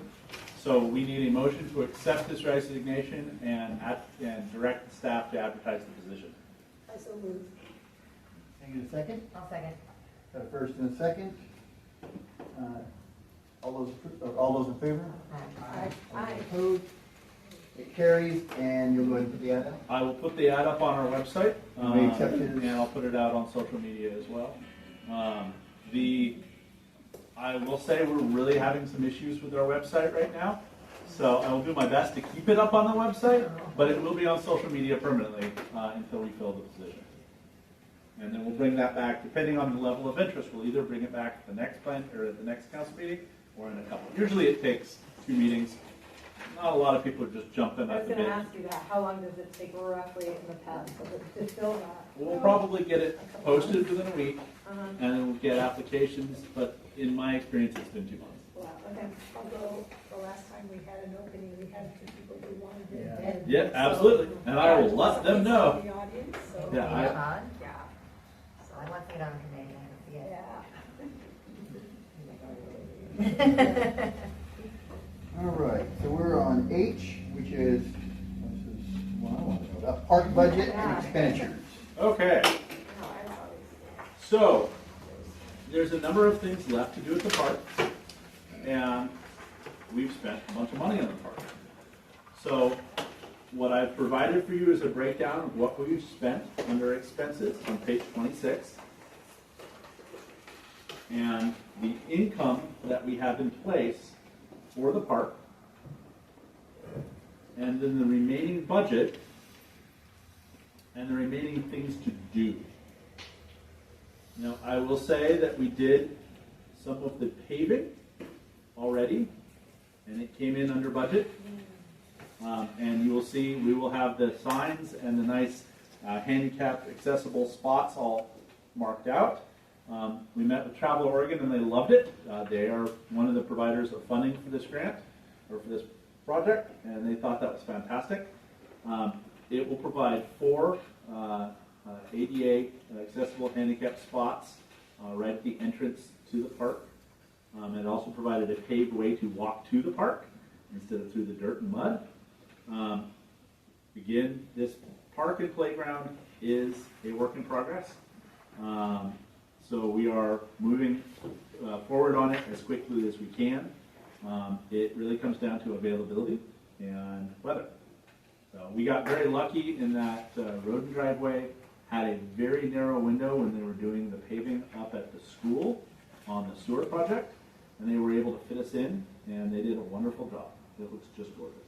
So we need a motion to accept this resignation and direct the staff to advertise the position. I so move. Can I get a second? I'll second. Got a first and a second. All those in favor? Aye. Aye. Opposed? It carries, and you'll go ahead and put the ad out? I will put the ad up on our website, may accept his- and I'll put it out on social media as well. I will say we're really having some issues with our website right now, so I will do my best to keep it up on the website, but it will be on social media permanently until we fill the position. And then we'll bring that back, depending on the level of interest. We'll either bring it back at the next at the next council meeting, or in a couple. Usually it takes 2 meetings. Not a lot of people are just jumping I at was the gonna bit. ask you that, how long does it take roughly in the past to fill that? We'll probably get it posted within a week, Uh-huh. and then we'll get applications, but in my experience, it's been 2 months. Wow, okay. Although the last time we had an opening, we had 2 people who wanted it. Yeah, absolutely, and I will let them know. The audience, so. Yeah, Todd? Yeah. I want to see it on committee, I Yeah. want to see it. All right, so we're on H, which is, this is what I want to know about, park budget and expenditures. Okay, so, there's a number of things left to do at the park, and we've spent a bunch of money on the park. So, what I've provided for you is a breakdown of what we've spent under expenses on page 26. And the income that we have in place for the park. And then the remaining budget and the remaining things to do. Now, I will say that we did some of the paving already, and it came in under budget. And you will see we will have the signs and the nice handicapped accessible spots all marked out. We met with Travel Oregon and they loved it. They are one of the providers of funding for this grant or for this project, and they thought that was fantastic. It will provide 4 ADA accessible handicapped spots right at the entrance to the park. provided a paved way to walk to the park instead of through the dirt and mud. Again, this park and playground is a work in progress. So we are moving forward on it as quickly as we can. It really comes down to availability and weather. So we got very lucky in that road and driveway had a very narrow window when they were doing the paving up at the school on the sewer project, and they were able to fit us in, and they did a wonderful job. It looks just gorgeous.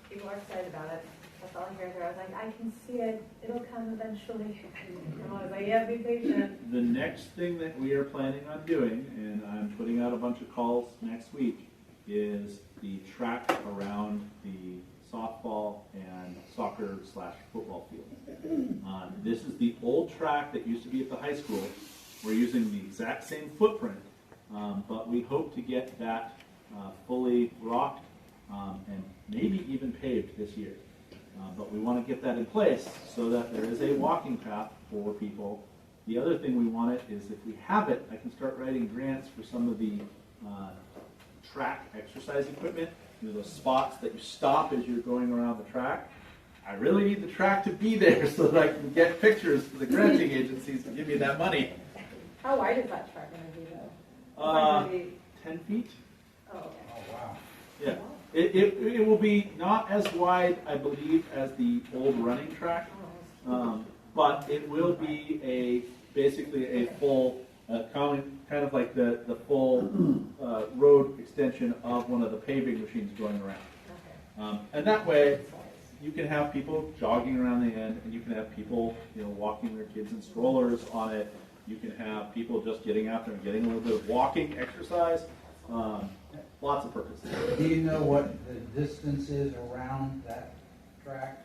People are excited about it. That's all I hear there. I was like, I can see it. It'll come eventually. And I was like, yeah, be patient. The next thing that we are planning on doing, and I'm putting out a bunch of calls next week, is the track around the softball and soccer/football field. This is the old track that used to be at the high school. We're using the exact same footprint, but we hope to get that fully rocked and maybe even paved this year. But we want to get that in place so that there is a walking path for people. The other thing we want it is if we have it, I can start writing grants for some of the track exercise equipment. You know, those spots that you stop as you're going around the track. I really need the track to be there so that I can get pictures for the granting agencies to give me that money. How wide is that track going to be, though? 10 feet. Oh, okay. Oh, wow. Yeah. It will be not as wide, I believe, as the old running track, but it will be basically a full, kind of like the full road extension of one of the paving machines going around. And that way, you can have people jogging around the end, and you can have people, walking their kids in strollers on it. You can have people just getting out there and getting a little bit of walking exercise. Lots of purposes. Do you know what the distance is around that track?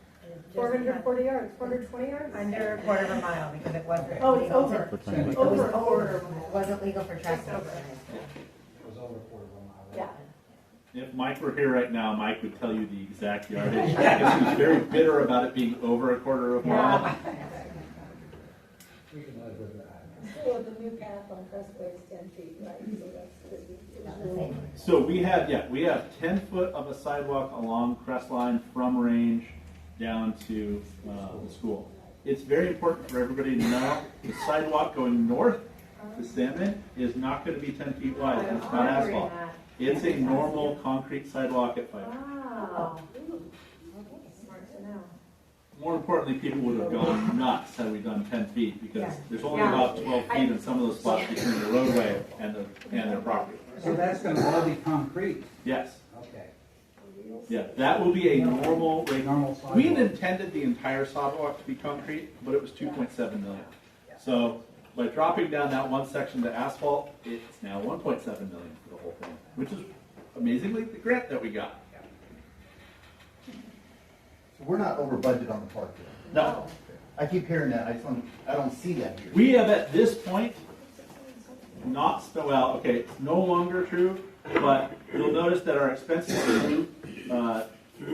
440 yards, 420 yards? Under a quarter of a mile because it wasn't. Oh, it's legal over. for- Over a quarter of a mile. It wasn't legal for traffic. Just over. It was over a quarter of a mile. Yeah. If Mike were here right now, Mike would tell you the exact yardage. Because he's very bitter about it being over a quarter of a mile. We can live with that. Well, the new path on Crestway is 10 feet, right? So that's good. So we have 10 foot of a sidewalk along Crestline from range down to the school. It's very important for everybody to know the sidewalk going north to Salmon is not going to be 10 feet wide. It's not asphalt. It's a normal concrete sidewalk at 5 feet. Wow. Smart to know. More importantly, people would have gone nuts had we done 10 feet because there's only about 12 feet in some of those spots between the roadway and their property. So that's going to all be concrete? Yes. Okay. Yeah, that will be a normal. Sidewalk. We had intended the entire sidewalk to be concrete, but it was 2.7 million. So by dropping down that one section to asphalt, it's now 1.7 million for the whole thing, which is amazingly the grant that we got. So we're not over budget on the park here. No. I keep hearing that, I don't see that here. We have at this point not spent, well, okay, it's no longer true, but you'll notice that our expenses through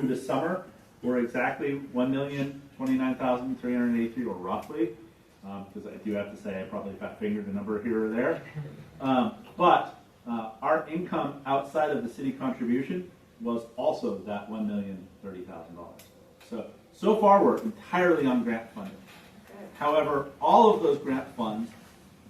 the summer were exactly $1,029,383, or roughly, because I do have to say I probably fat fingered a number here or there. But our income outside of the city contribution was also that $1,030,000. So far we're entirely on grant funding. However, all of those grant funds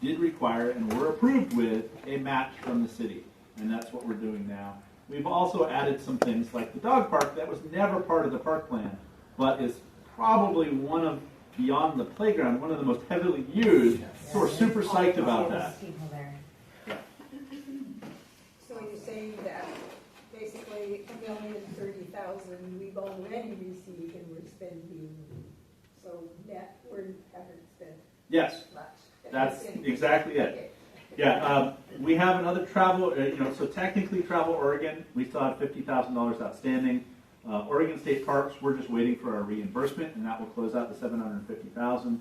did require and were approved with a match from the city, and that's what we're doing now. We've also added some things like the dog park that was never part of the park plan, but is probably one of, beyond the playground, one of the most heavily used, so we're super psyched about that. So you're saying that basically $1,030,000 we've already received and we're spending, so net we haven't spent Yes, much. that's exactly it. Yeah, we have another travel, so technically Travel Oregon, we still have $50,000 outstanding. Oregon State Parks, we're just waiting for our reimbursement, and that will close out the $750,000.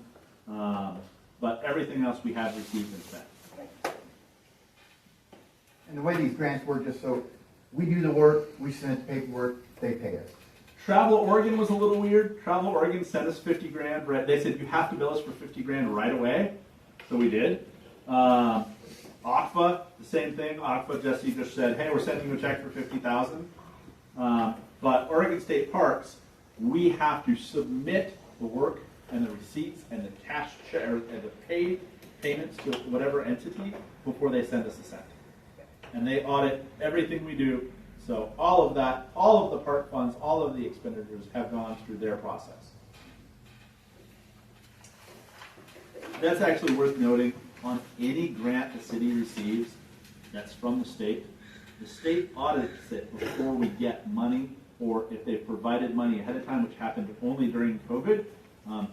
But everything else we have received and spent. And the way these grants work, just so we do the work, we submit the paperwork, they pay us. Travel Oregon was a little weird. Travel Oregon sent us 50 grand. Right? They said you have to bill us for 50 grand right away. So So we did. ACFA, the same thing. ACFA, Jesse just said, hey, we're sending you a check for $50,000. But Oregon State Parks, we have to submit the work and the receipts and the cash check and the payments to whatever entity before they send us a cent. And they audit everything we do. So all of that, all of the park funds, all of the expenditures have gone through their process. That's actually worth noting. On any grant the city receives that's from the state audits it before we get money, or if they've provided money ahead of time, which happened only during COVID,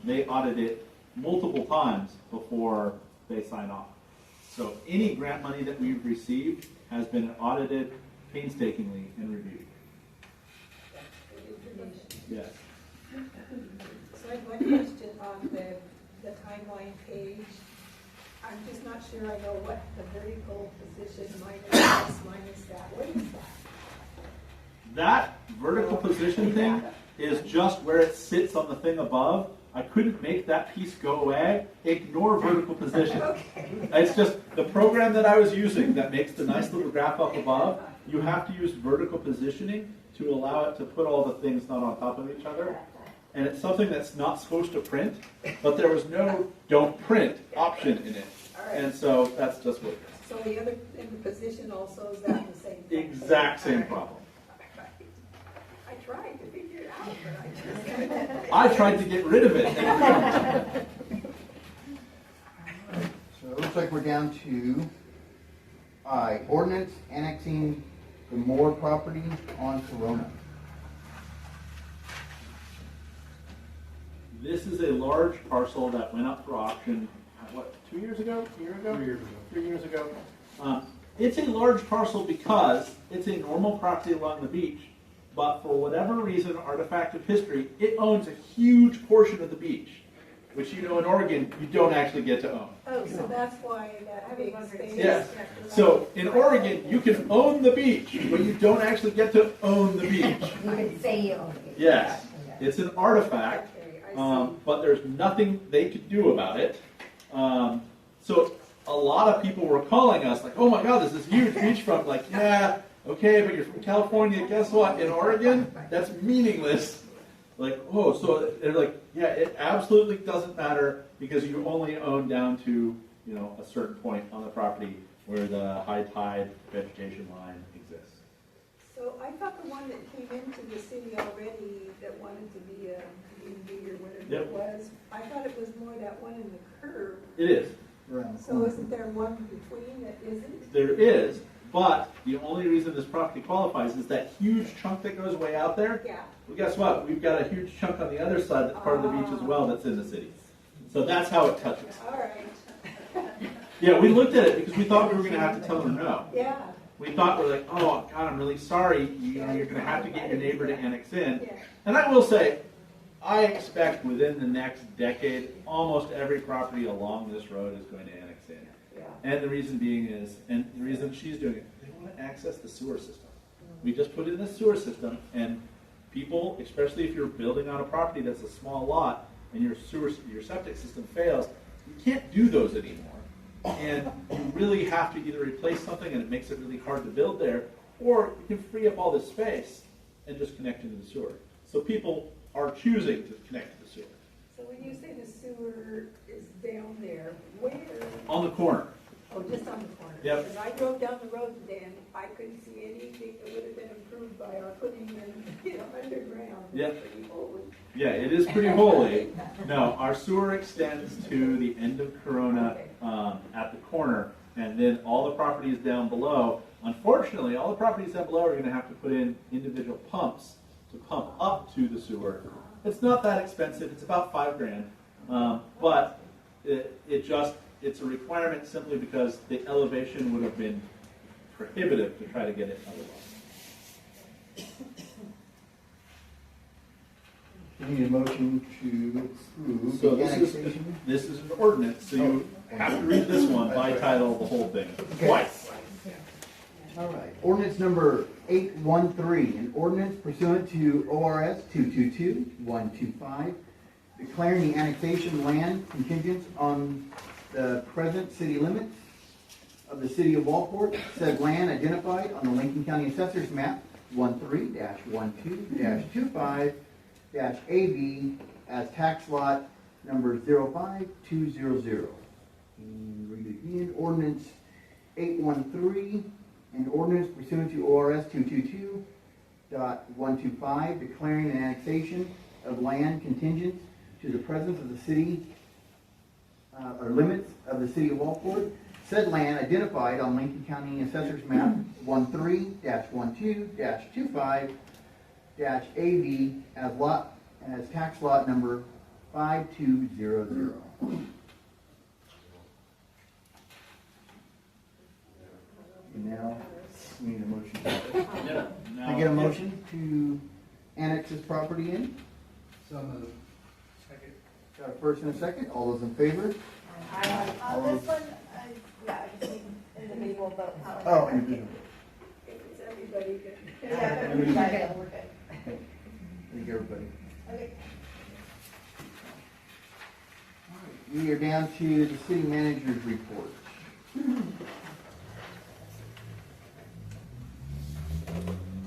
they audit it multiple times before they sign off. So any grant money that we've received has been audited painstakingly and reviewed. Yes. So I have one question on the timeline page. I'm just not sure I know what the vertical position minus this, minus that. What is that? That vertical position thing is just where it sits on the thing above. I couldn't make that piece go away. Ignore vertical position. Okay. It's just the program that I was using that makes the nice little graph up above. You have to use vertical positioning to allow it to put all the things not on top of each other. And it's something that's not supposed to print, but there was no don't print option in it. And so that's just what it is. So the other, in the position also, is that the same thing? Exact same problem. I tried to figure it out, but I just... I tried to get rid of it. So it looks like we're down to ordinance annexing the Moore property on Corona. This is a large parcel that went up for auction, what, 2 years ago? A year ago? 3 years ago. 3 years ago. It's a large parcel because it's a normal property along the beach, but for whatever reason, artifact of history, it owns a huge portion of the beach, which you know in Oregon, you don't actually get to own. Oh, so that's why that big space... Yes. So in Oregon, you can own the beach, but you don't actually get to own the beach. You can say you own it. Yes. It's an artifact, but there's nothing they could do about it. So a lot of people were calling us like, oh my God, there's this huge beachfront. Like, yeah, okay, but you're from California. Guess what? In Oregon, that's meaningless. Like, oh, so they're like, yeah, it absolutely doesn't matter because you only own down to, you know, a certain point on the property where the high tide vegetation line exists. So I thought the one that came into the city already that wanted to be a community or whatever it was, I thought it was more that one in the curve. It is. So isn't there one between that isn't? There is, but the only reason this property qualifies is that huge chunk that goes way out there. Yeah. Well, guess what? We've got a huge chunk on the other side that's part of the beach as well that's in the city. So that's how it touches. All right. Yeah, we looked at it because we thought we were going to have to tell them no. Yeah. We thought, we're like, oh, God, I'm really sorry. You know, you're going to have to get your neighbor to annex in. And I will say, I expect within the next decade, almost every property along this road is going to annex in. Yeah. And the reason being is, and the reason she's doing it, they want to access the sewer system. We just put in the sewer system, and people, especially if you're building on a property that's a small lot, and your septic system fails, you can't do those anymore. And you really have to either replace something, and it makes it really hard to build there, or you can free up all this space and just connect into the sewer. So people are choosing to connect to the sewer. So when you say the sewer is down there, where? On the corner. Oh, just on the corner? Yep. Because I drove down the road today and I couldn't see anything that would have been improved by our putting them, underground. Yep. It's pretty holy. Yeah, it is pretty holy. No, our sewer extends to the end of Corona at the corner, and then all the properties down below. Unfortunately, all the properties down below are going to have to put in individual pumps to pump up to the sewer. It's not that expensive. It's about $5,000, but it's a requirement simply because the elevation would have been prohibitive to try to get it otherwise. We need a motion to approve So the annexation. this is an ordinance, so you have to read this one by title, the whole thing, twice. All right. Ordinance number 813, an ordinance pursuant to ORS 222-125, declaring the annexation land contingent on the present city limits of the city of Waldport, said land identified on the Lincoln County Assessor's Map 13-12-25-AB as tax lot number 05200. And read it again, ordinance 813, an ordinance pursuant to ORS 222.125, declaring an annexation of land contingent to the presence of the city, or limits of the city of Waldport. Said land identified on Lincoln County Assessor's Map 13-12-25-AB as tax lot number 5200. And now, we need a motion. Can I get a motion to annex this property in? So moved. Second. Got a first and a second, all those in favor? On this one, yeah, I just need individual vote. Oh, individual. If it's everybody, good. Yeah, everybody, we're good. I think everybody. Okay. We are down to the city manager's report.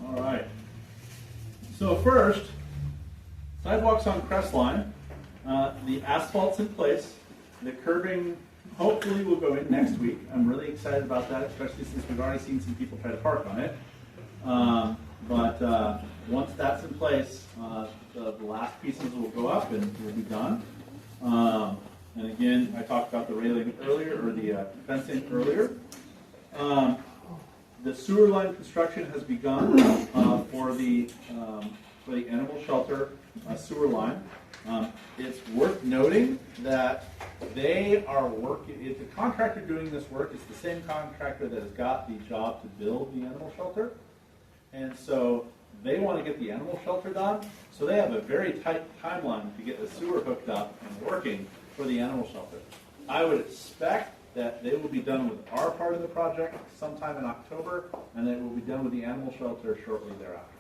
All right. So first, sidewalks on Crestline. The asphalt's in place. The curbing hopefully will go in next week. I'm really excited about that, especially since we've already seen some people try to park on it. But once that's in place, the last pieces will go up and we'll be done. And again, I talked about the railing earlier, or the fencing earlier. The sewer line construction has begun for the animal shelter sewer line. It's worth noting that they are working, if the contractor doing this work is the same contractor that has got the job to build the animal shelter. And so they want to get the animal shelter done. So they have a very tight timeline to get the sewer hooked up and working for the animal shelter. I would expect that they will be done with our part of the project sometime in October, and they will be done with the animal shelter shortly thereafter.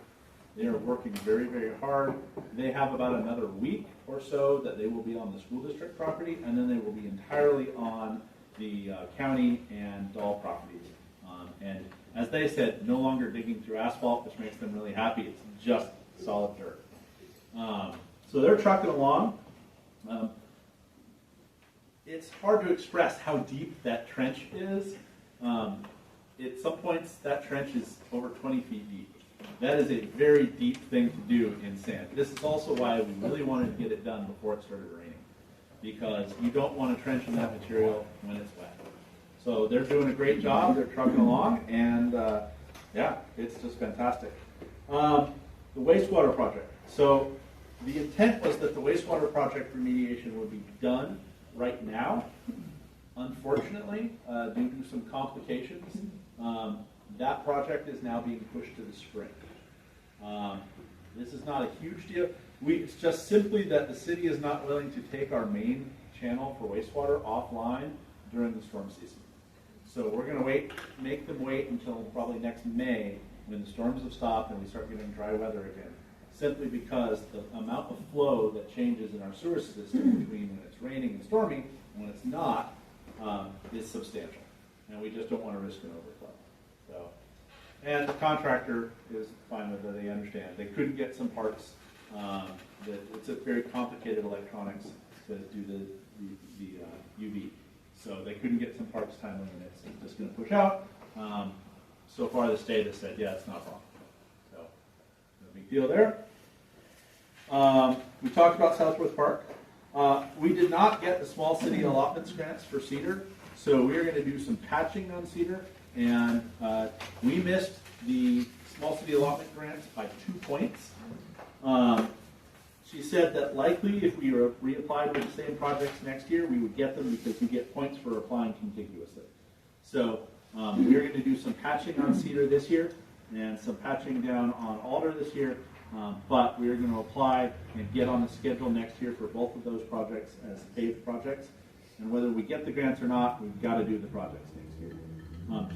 They are working very, very hard. They have about another week or so that they will be on the school district property, and then they will be entirely on the county and Dahl properties. And as they said, no longer digging through asphalt, which makes them really happy. It's just solid dirt. So they're trucking along. It's hard to express how deep that trench is. At some points, that trench is over 20 feet deep. That is a very deep thing to do in sand. This is also why we really wanted to get it done before it started raining, because you don't want to trench in that material when it's wet. So they're doing a great job. They're trucking along, and yeah, it's just fantastic. The wastewater project. So the intent was that the wastewater project remediation would be done right now. Unfortunately, due to some complications, that project is now being pushed to the spring. This is not a huge deal. It's just simply that the city is not willing to take our main channel for wastewater offline during the storm season. So we're going to make them wait until probably next May, when the storms have stopped and we start getting dry weather again. Simply because the amount of flow that changes in our sewer system between when it's raining and storming and when it's not is substantial. And we just don't want to risk an overflow. So, and the contractor is fine with it. They understand. They couldn't get some parts. It's a very complicated electronics to do the UV. So they couldn't get some parts timely, and it's just going to push out. So far, the state has said, yeah, it's not wrong. So, no big deal there. We talked about Southworth Park. We did not get the small city allotments grants for Cedar, so we are going to do some patching on Cedar, and we missed the small city allotment grants by 2 points. She said that likely if we reapplied with the same projects next year, we would get them because we get points for applying contiguously. So we're going to do some patching on Cedar this year and some patching down on Alder this year, but we're going to apply and get on the schedule next year for both of those projects as paved projects. And whether we get the grants or not, we've got to do the projects next year.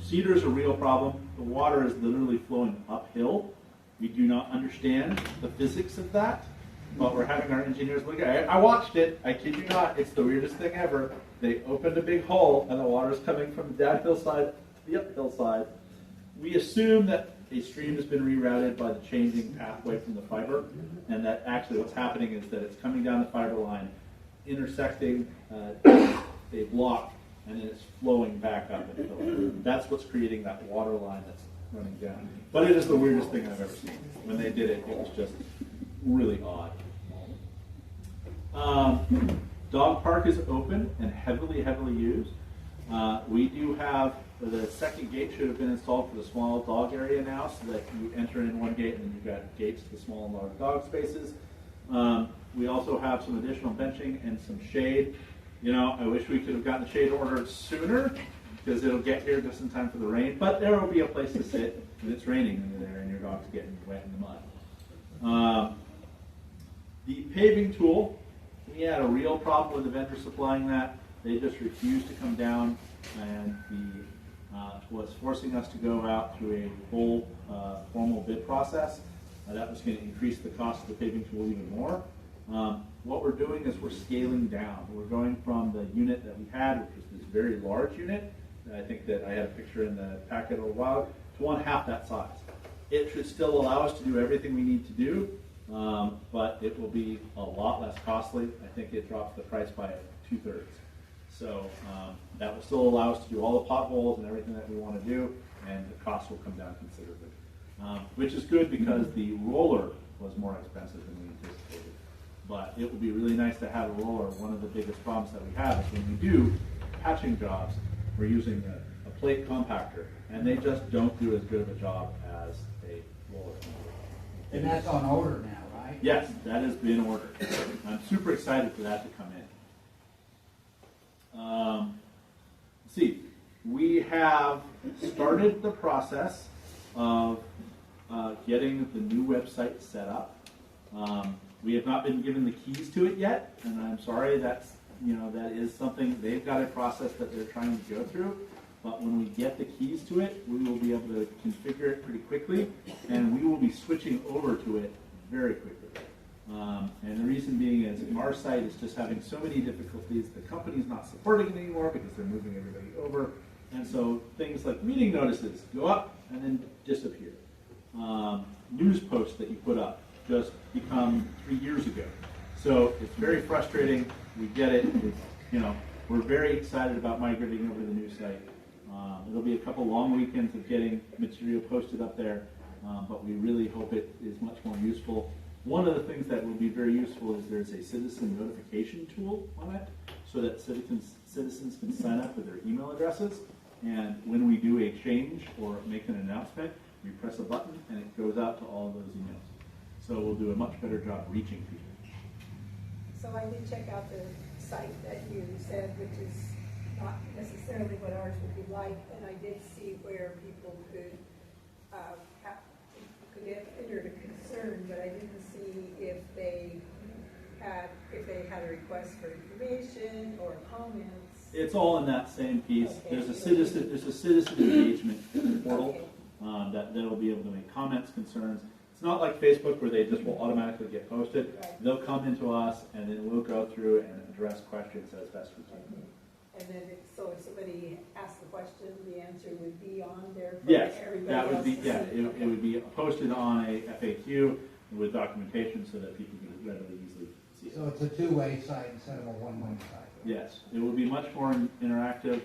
Cedar is a real problem. The water is literally flowing uphill. We do not understand the physics of that, but we're having our engineers look at it. I watched it. I kid you not. It's the weirdest thing ever. they opened a big hole and the water's coming from the downhill side to the uphill side. We assume that a stream has been rerouted by the changing pathway from the fiber, and that actually what's happening is that it's coming down the fiber line, intersecting a block, and then it's flowing back up into the lake. That's what's creating that water line that's running down. But it is the weirdest thing I've ever seen. When they did it, it was just really odd. Dog park is open and heavily used. We do have, the second gate should have been installed for the small dog area now, so that you enter in one gate and then you've got gates to the small and large dog spaces. We also have some additional benching and some shade. You know, I wish we could have gotten the shade ordered sooner, because it'll get here just in time for the rain, but there will be a place to sit when it's raining under there and your dog's getting wet in the mud. The paving tool, we had a real problem with the vendor supplying that. They just refused to come down, and was forcing us to go out through a full formal bid process. That was going to increase the cost of the paving tool even more. What we're doing is we're scaling down. We're going from the unit that we had, which was this very large unit, I think that I had a picture in the packet a little while, to 1/2 that size. It should still allow us to do everything we need to do, but it will be a lot less costly. I think it drops the price by 2/3. So that will still allow us to do all the potholes and everything that we want to do, and the cost will come down considerably. Which is good, because the roller was more expensive than we anticipated. But it will be really nice to have a roller. One of the biggest problems that we have is when we do patching jobs, we're using a plate compactor, and they just don't do as good of a job as a roller. And that's on order now, right? Yes, that has been ordered. I'm super excited for that to come in. Let's see, we have started the process of getting the new website set up. We have not been given the keys to it yet, and I'm sorry, that is something, they've got a process that they're trying to go through. But when we get the keys to it, we will be able to configure it pretty quickly, and we will be switching over to it very quickly. And the reason being is our site is just having so many difficulties. The company's not supporting it anymore because they're moving everybody over. And so things like meeting notices go up and then disappear. News posts that you put up just become 3 years ago. So it's very frustrating. We get it. We're very excited about migrating over to the new site. It'll be a couple long weekends of getting material posted up there, but we really hope it is much more useful. One of the things that will be very useful is there's a citizen notification tool on it, so that citizens can sign up with their email addresses, and when we do a change or make an announcement, we press a button and it goes out to all of those emails. So we'll do a much better job reaching people. So I did check out the site that you said, which is not necessarily what ours would be like, and I did see where people could have entered a concern, but I didn't see if they had a request for information or comments. It's all in that same piece. Okay. There's a citizen engagement portal that'll be able to make comments, concerns. It's not like Facebook where they just will automatically get posted. Right. They'll come into us, and then we'll go through and address questions as best we can. Okay. And then, so if somebody asks the question, the answer would be on there for everybody that would else be, to yeah, see. it would be posted on a FAQ with documentation so that people can readily easily see it. So it's a two-way site instead of a one-way site? Yes, it will be much more interactive.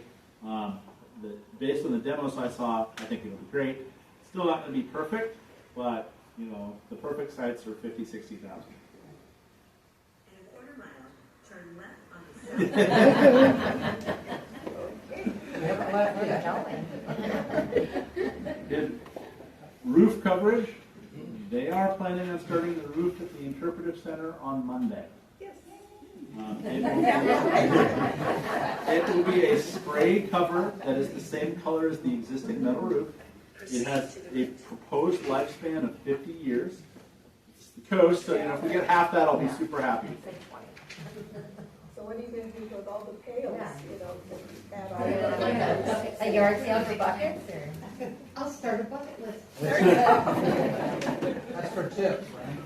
Based on the demos I saw, I think it'll be great. Still not going to be perfect, but the perfect sites are 50, 60,000. And a quarter mile, turn left on the south. Good. Roof coverage. They are planning on starting the roof at the Interpretive Center on Monday. Yes. It will be a spray cover that is the same color as the existing metal roof. It has a proposed lifespan of 50 years. It's the coast, so if we get half that, I'll be super happy. So what are you going to do with all the pails? A yard sale for buckets, or? I'll start a bucket list. That's for tips, right?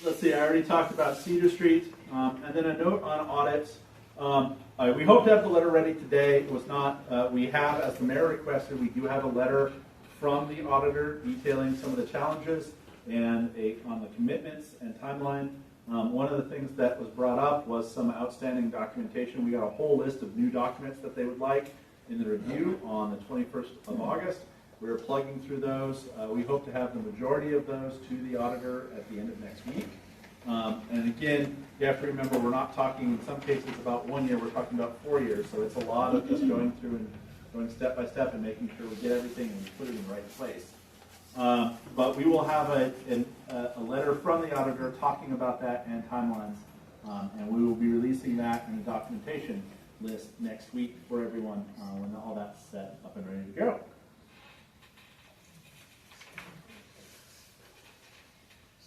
Let's see, I already talked about Cedar Street, and then a note on audits. We hope to have the letter ready today. It was not, we have, as the mayor requested, we do have a letter from the auditor detailing some of the challenges and on the commitments and timeline. One of the things that was brought up was some outstanding documentation. We got a whole list of new documents that they would like in the review on the 21st of August. We're plugging through those. We hope to have the majority of those to the auditor at the end of next week. And again, you have to remember, we're not talking in some cases about 1 year, we're talking about 4 years. So it's a lot of just going through and going step by step and making sure we get everything and we put it in the right place. But we will have a letter from the auditor talking about that and timelines. And we will be releasing that in the documentation list next week for everyone when all that's set up and ready to go.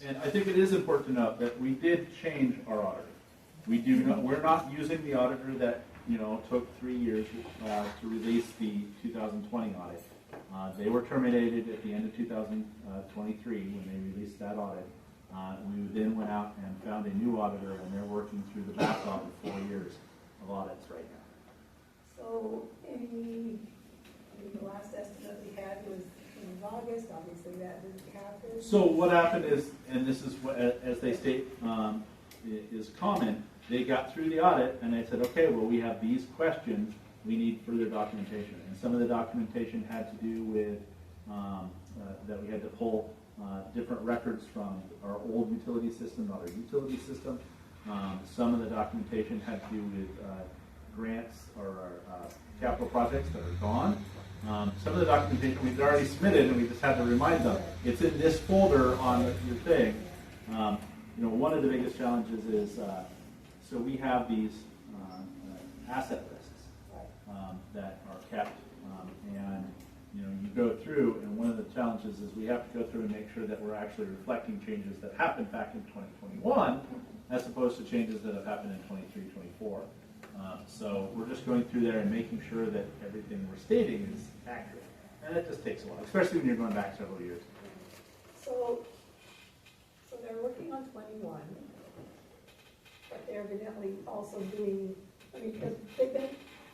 And I think it is important to note that we did change our auditor. We're not using the auditor that took 3 years to release the 2020 audit. They were terminated at the end of 2023 when they released that audit. We then went out and found a new auditor, and they're working through the backlog of 4 years of audits right now. So the last estimate we had was in August. Obviously that didn't happen. So what happened is, and this is what, as they state is common, they got through the audit and they said, okay, well, we have these questions, we need further documentation. And some of the documentation had to do with that we had to pull different records from our old utility system, not our utility system. Some of the documentation had to do with grants or capital projects that are gone. Some of the documentation we've already submitted, and we just had to remind them. It's in this folder on your thing. One of the biggest challenges is, so we have these asset lists that are kept, and you go through, and one of the challenges is we have to go through and make sure that we're actually reflecting changes that happened back in 2021, as opposed to changes that have happened in 23, 24. So we're just going through there and making sure that everything we're stating is accurate. And that just takes a while, especially when you're going back several years. So they're working on 21, but they're evidently also doing, because they've been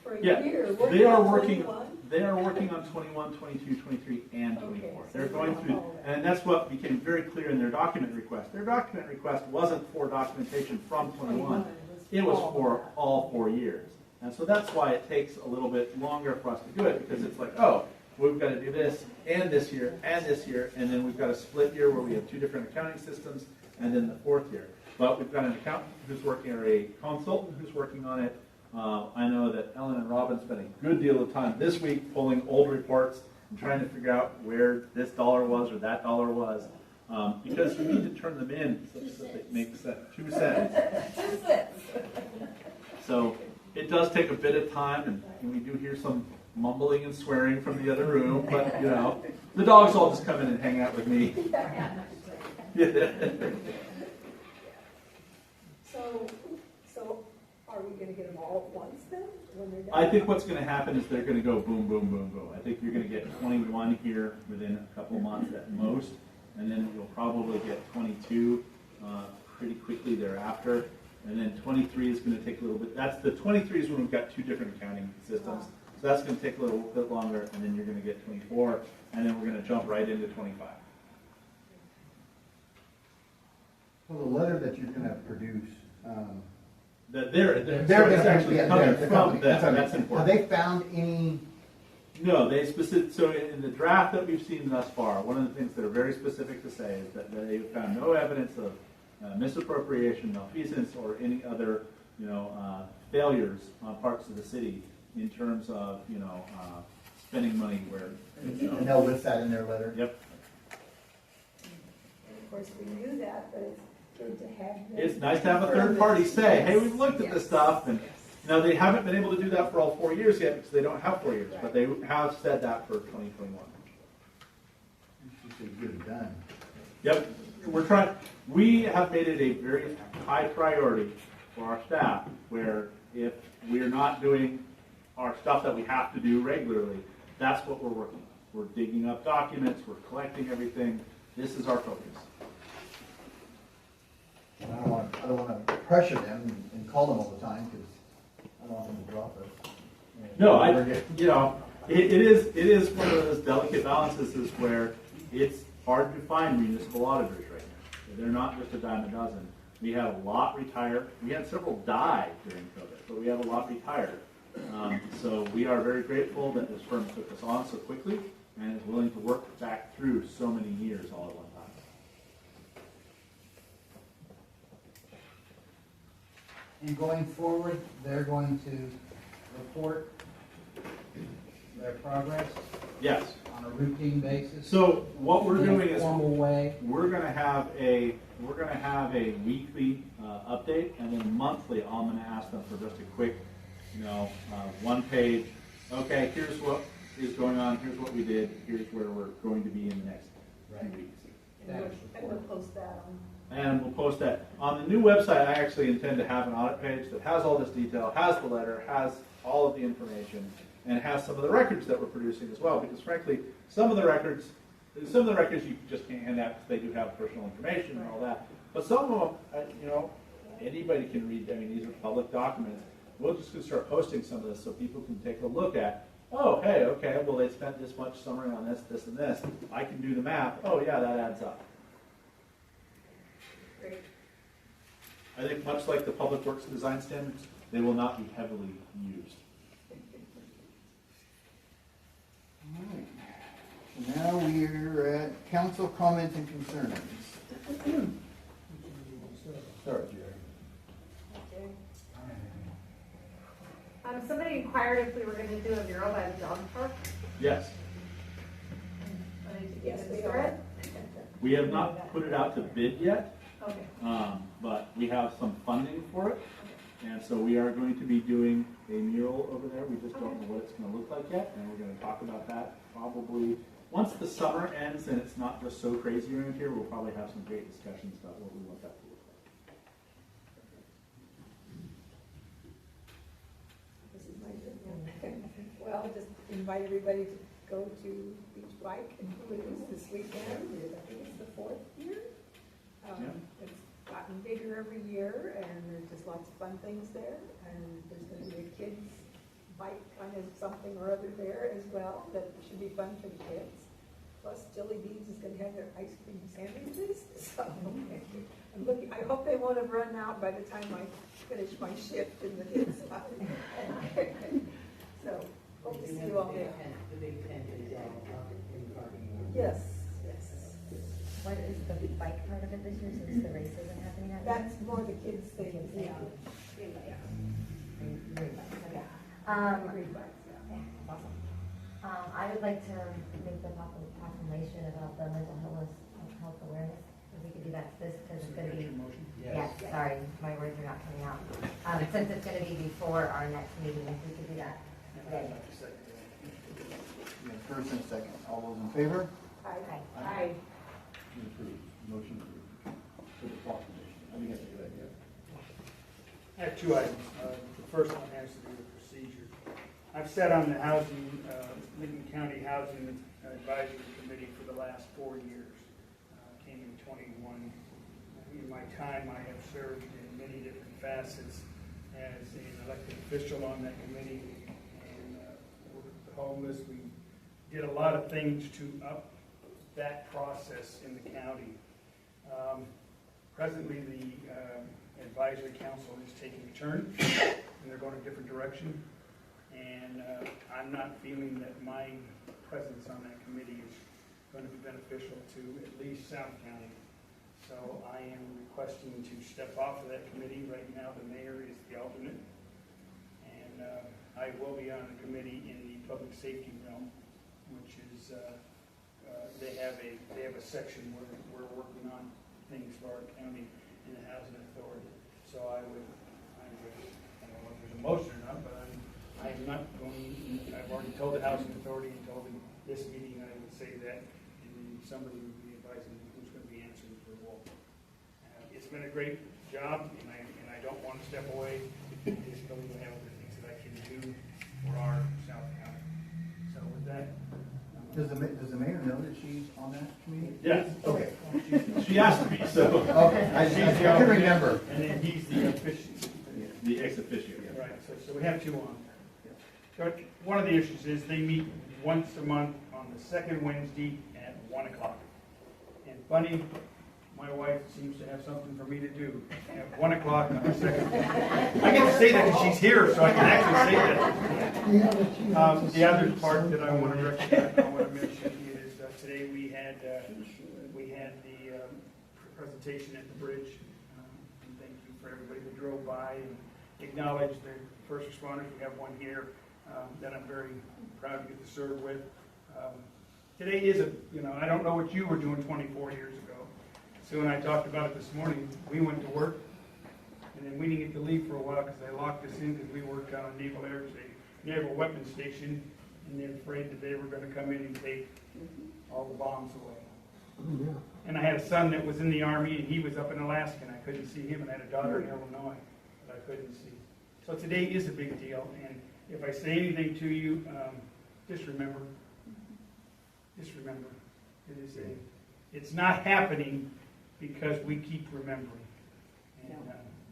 for a year working they are on working. 21. They are working on 21, 22, 23, and 24. Okay, They're going through, and that's what became very clear in their document request. Their document request wasn't for documentation from 21. It was for all 4 years. And so that's why it takes a little bit longer for us to do it, because it's like, oh, we've got to do this, and this year, and then we've got a split year where we have 2 different accounting systems, and then the 4th year. But we've got an accountant who's working, or a consultant who's working on it. I know that Ellen and Robin spent a good deal of time this week pulling old reports and trying to figure out where this dollar was or that dollar was. Because you need to turn them in such that it makes that 2 cents. 2 cents. So it does take a bit of time, and we do hear some mumbling and swearing from the other room, but the dogs all just come in and hang out with me. So are we going to get them all at once then? When they're done? I think what's going to happen is they're going to go boom, boom, boom, boom. I think you're going to get 21 here within a couple months at most, and then you'll probably get 22 pretty quickly thereafter. And then 23 is going to take a little bit. The 23 is when we've got 2 different accounting systems. So that's going to take a little bit longer, and then you're going to get 24, and then we're going to jump right into 25. So the letter that you're going to produce, It's actually coming from them. That's important. Have they found any? No, so in the draft that we've seen thus far, one of the things that are very specific to say is that they found no evidence of misappropriation, malfeasance, or any other failures on parts of the city in terms of spending money where. And they'll list that in their letter. Yep. And of course, we knew that, but it's good to have them. It's nice to have a third party say, hey, we've looked at this stuff, and they haven't been able to do that for all 4 years yet because they don't have 4 years, but they have said that for 2021. You say good and done. Yep, we're trying. We have made it a very high priority for our staff, where if we're not doing our stuff that we have to do regularly, that's what we're working on. We're digging up documents, we're collecting everything. This is our focus. I don't wanna pressure them and call them all the time, because I don't want them to drop us. No, it is one of those delicate balances is where it's hard to find municipal auditors right now. They're not just a dime a dozen. We had a lot retire. We had several die during COVID, but we had a lot retire. So we are very grateful that this firm took us on so quickly and is willing to work back through so many years all at one time. And going forward, they're going to report their progress? Yes. On a routine basis? So what we're doing is formal way? we're going to have a weekly update, and then monthly I'm going to ask them for just a quick, one page. Okay, here's what is going on. Here's what we did. Here's where we're going to be in the next few weeks. And we'll post that on. And we'll post that on the new website. I actually intend to have an audit page that has all this detail, has the letter, has all of the information, and has some of the records that we're producing as well. Because frankly, some of the records you just can't hand out because they do have personal information and all that. But some of them, anybody can read. I mean, these are public documents. We're just going to start posting some of this so people can take a look at. Oh, hey, okay, well, they spent this much summary on this, this, and this. I can do the math. Oh, yeah, that adds up. Great. I think much like the Public Works Design Standards, they will not be heavily used. All right. So now we're at council comments and concerns. Sorry, Jerry. Somebody inquired if we were gonna do a mural by the dog park. Yes. Yes, we are. We have not put it out to bid yet, Okay. but we have some funding for it. And so we are going to be doing a mural over there. We just don't know what it's going to look like yet. And we're going to talk about that probably once the summer ends and it's not just so crazy around here. We'll probably have some great discussions about what we want that to look like. Well, just invite everybody to go to Beach Bike and do it this weekend. I think it's the 4th year. It's gotten bigger every year, and there's just lots of fun things there. And there's going to be a kids' bike kind of something or other there as well that should be fun for the kids. Plus, Jelly Beans is going to have their ice cream sandwiches. So I'm looking. I hope they won't have run out by the time I finish my shift in the kids' So hope to see you all there. The big tent is all in the parking lot. Yes, yes. What is the bike part of it this year since the race isn't happening? That's more the kids' thing. Yeah. Awesome. I would like to make the proclamation about the mental health awareness. If we could do that this, because it's going to be. Yes. Sorry, my words are not coming out. Since it's going to be before our next meeting, if we could do that today. First and second. All those in favor? Aye. Aye. Approved. Motion approved. For the proclamation. I think that's a good idea. I have two items. The first one has to do with procedure. I've sat on the Lincoln County Housing Advisory Committee for the last 4 years. Came in 21. In my time, I have served in many different facets as an elected official on that committee and worked with the homeless. We did a lot of things to up that process in the county. Presently, the advisory council is taking a turn, and they're going a different direction. And I'm not feeling that my presence on that committee is going to be beneficial to at least South County. So I am requesting to step off of that committee. Right now, the mayor is the alternate. And I will be on the committee in the public safety realm, which is they have a section where we're working on things for our county and the housing authority. So I don't know if there's a motion or not, but I'm not going. I've already told the housing authority and told them this meeting I would say that, and then somebody would be advising who's going to be answering for the role. It's been a great job, and I don't want to step away. I just believe I have other things that I can do for our South County. So with that. Does the mayor know that she's on that committee? Yes. Okay. She asked me, so. Okay, I can remember. And then he's the official. The ex officio. Right, so we have two on. So one of the issues is they meet once a month on the second Wednesday at 1 o'clock. And funny, my wife seems to have something for me to do at 1 o'clock on the second. I get to say that because she's here, so I can actually say that. The other part that I want to recognize, I want to mention is today we had the presentation at the bridge. And thank you for everybody that drove by and acknowledged the first responders. We have one here that I'm very proud to get to serve with. Today is I don't know what you were doing 24 years ago. Sue and I talked about it this morning. We went to work, and then we didn't get to leave for a while because they locked us in because we worked on a naval weapons station, and they're afraid that they were going to come in and take all the bombs away. Yeah. And I had a son that was in the Army, and he was up in Alaska, and I couldn't see him, and I had a daughter in Illinois that I couldn't see. So today is a big deal, and if I say anything to you, just remember, it's not happening because we keep remembering. And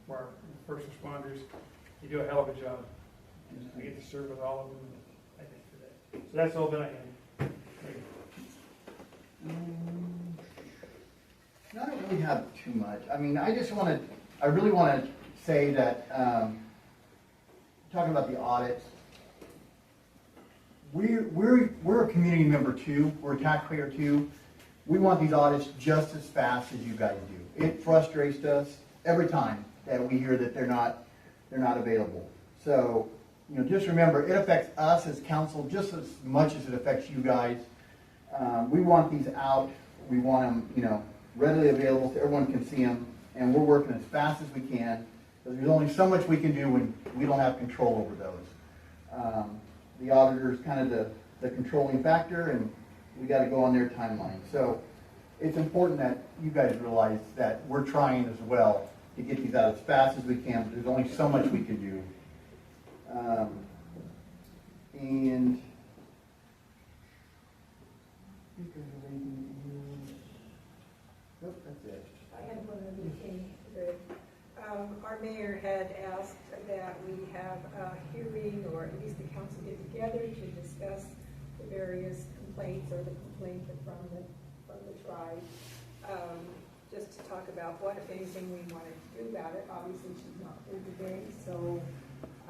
for our first responders, they do a hell of a job. And I get to serve with all of them, and I thank for that. So that's all that I had. I don't really have too much. I mean, I really want to say that, talking about the audits, we're a community member too. We're a taxpayer too. We want these audits just as fast as you guys do. It frustrates us every time that we hear that they're not available. So, just remember, it affects us as council just as much as it affects you guys. We want these out. We want them, readily available so everyone can see them, and we're working as fast as we can because there's only so much we can do when we don't have control over those. The auditor is kind of the controlling factor, and we got to go on their timeline. So it's important that you guys realize that we're trying as well to get these out as fast as we can, but there's only so much we can do. And nope, that's it. I had one other thing, Greg. Our mayor had asked that we have a hearing, or at least the council get together to discuss the various complaints or the complaint from the tribe. Just to talk about what, if anything, we wanted to do about it. Obviously, she's not here today, so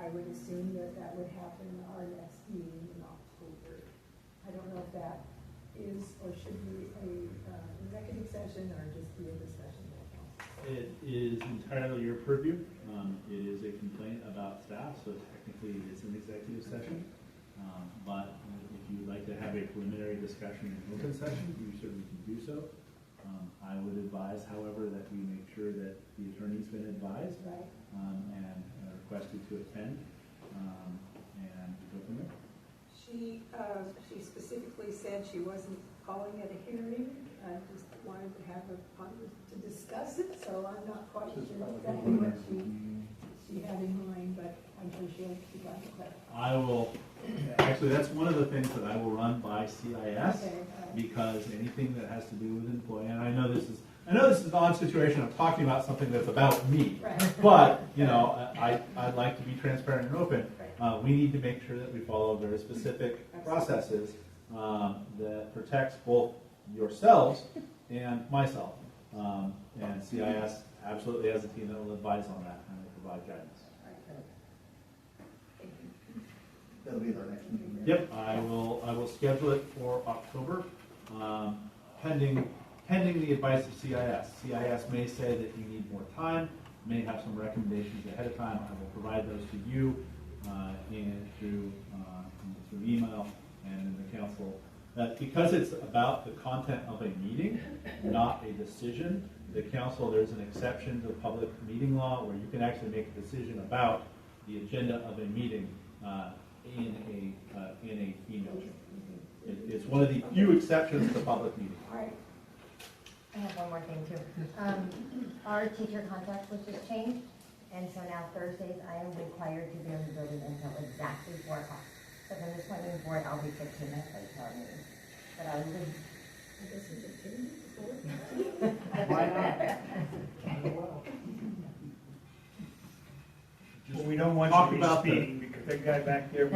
I would assume that would happen in our next meeting in October. I don't know if that is or should be a executive session or just be a discussion with council. It is entirely your purview. It is a complaint about staff, so technically it's an executive session. But if you'd like to have a preliminary discussion in open session, you certainly can do so. I would advise, however, that we make sure that the attorney's been advised and requested to attend and go from there. She specifically said she wasn't calling it a hearing. I just wanted to have to discuss it, so I'm not quite sure exactly what she had in mind, but I'm sure she'll be glad to clarify. I will, actually, that's one of the things that I will run by CIS, because anything that has to do with employee, and I know this is an odd situation of talking about something that's about me, but, I'd like to be transparent and open. We need to make sure that we follow very specific processes that protects both yourselves and myself. And CIS absolutely has a team that will advise on that and will provide guidance. That'll be our next meeting. Yep, I will schedule it for October, pending the advice of CIS. CIS may say that you need more time, may have some recommendations ahead of time. I will provide those to you through email and in the council. Because it's about the content of a meeting, not a decision, the council, there's an exception to the public meeting law where you can actually make a decision about the agenda of a meeting in a email chain. It's one of the few exceptions to public meeting. All right. I have one more thing too. Our teacher contract was just changed, and so now Thursdays I am required to be in the building until exactly 4 o'clock. So from this point moving forward, I'll be 15 minutes late to our meeting. But I will. I guess it's 15. Why not? Well, we don't want Talk you to about be speeding because that guy back there.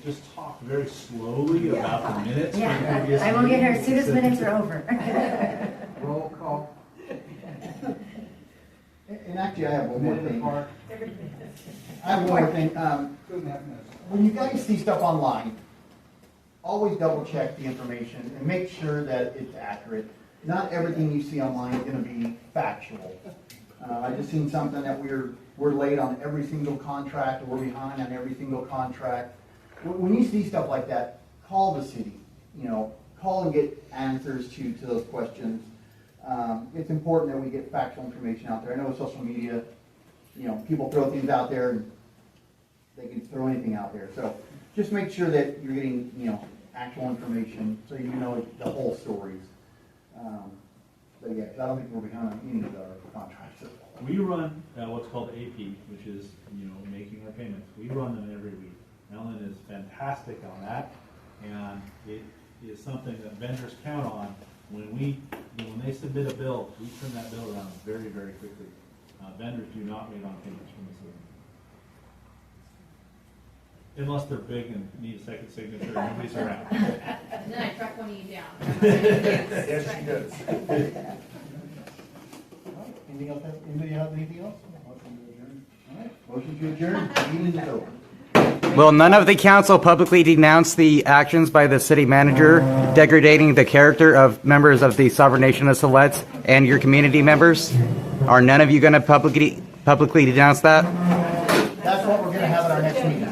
Just talk very slowly about the minutes. from Yeah, previous I will get her as soon as meetings. minutes are over. Roll call. And actually, I have one more Minute thing. apart. I have one more thing. 2.5 minutes. When you guys see stuff online, always double check the information and make sure that it's accurate. Not everything you see online is going to be factual. I just seen something that we're late on every single contract, or we're behind on every single contract. When you see stuff like that, call the city. Call and get answers to those questions. It's important that we get factual information out there. I know with social media, people throw things out there and they can throw anything out there. So just make sure that you're getting, actual information so you know the whole stories. But yeah, 'cause I don't think we're behind on any of our contracts. We run what's called AP, which is, making our payments. We run them every week. Ellen is fantastic on that, and it is something that vendors count on. When they submit a bill, we turn that bill around very, very quickly. Vendors do not wait on payments from the city. Unless they're big and need a second signature and nobody's around. And then I track one of you down. Yes, she does. Anything else? Anybody have anything else? Motion to adjourn. All right. Motion to adjourn. The meeting is over. Will none of the council publicly denounce the actions by the city manager degrading the character of members of the sovereign nation of Siletz and your community members? Are none of you going to publicly denounce that? That's what we're going to have at our next meeting.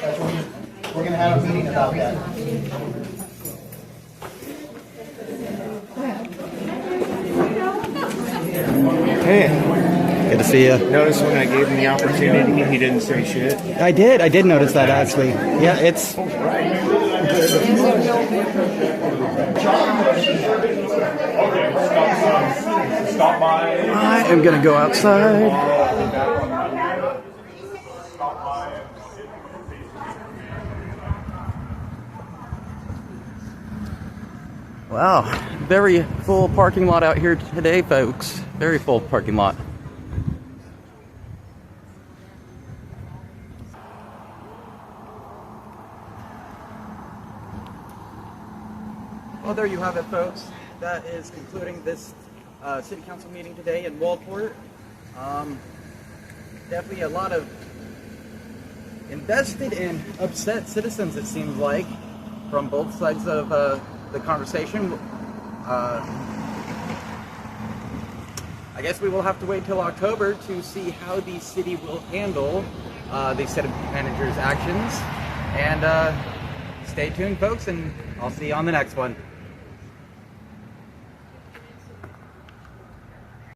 That's what we're going to have a meeting about that. Hey, good to see you. Notice when I gave him the opportunity, he didn't say shit. I did notice that actually. Yeah, it's. Stop by. I am gonna go outside. Wow, very full parking lot out here today, folks. Very full parking lot. Well, there you have it, folks. That is concluding this city council meeting today in Waldport. Definitely a lot of invested and upset citizens, it seems like, from both sides of the conversation. I guess we will have to wait till October to see how the city will handle the city manager's actions. And stay tuned, folks, and I'll see you on the next one.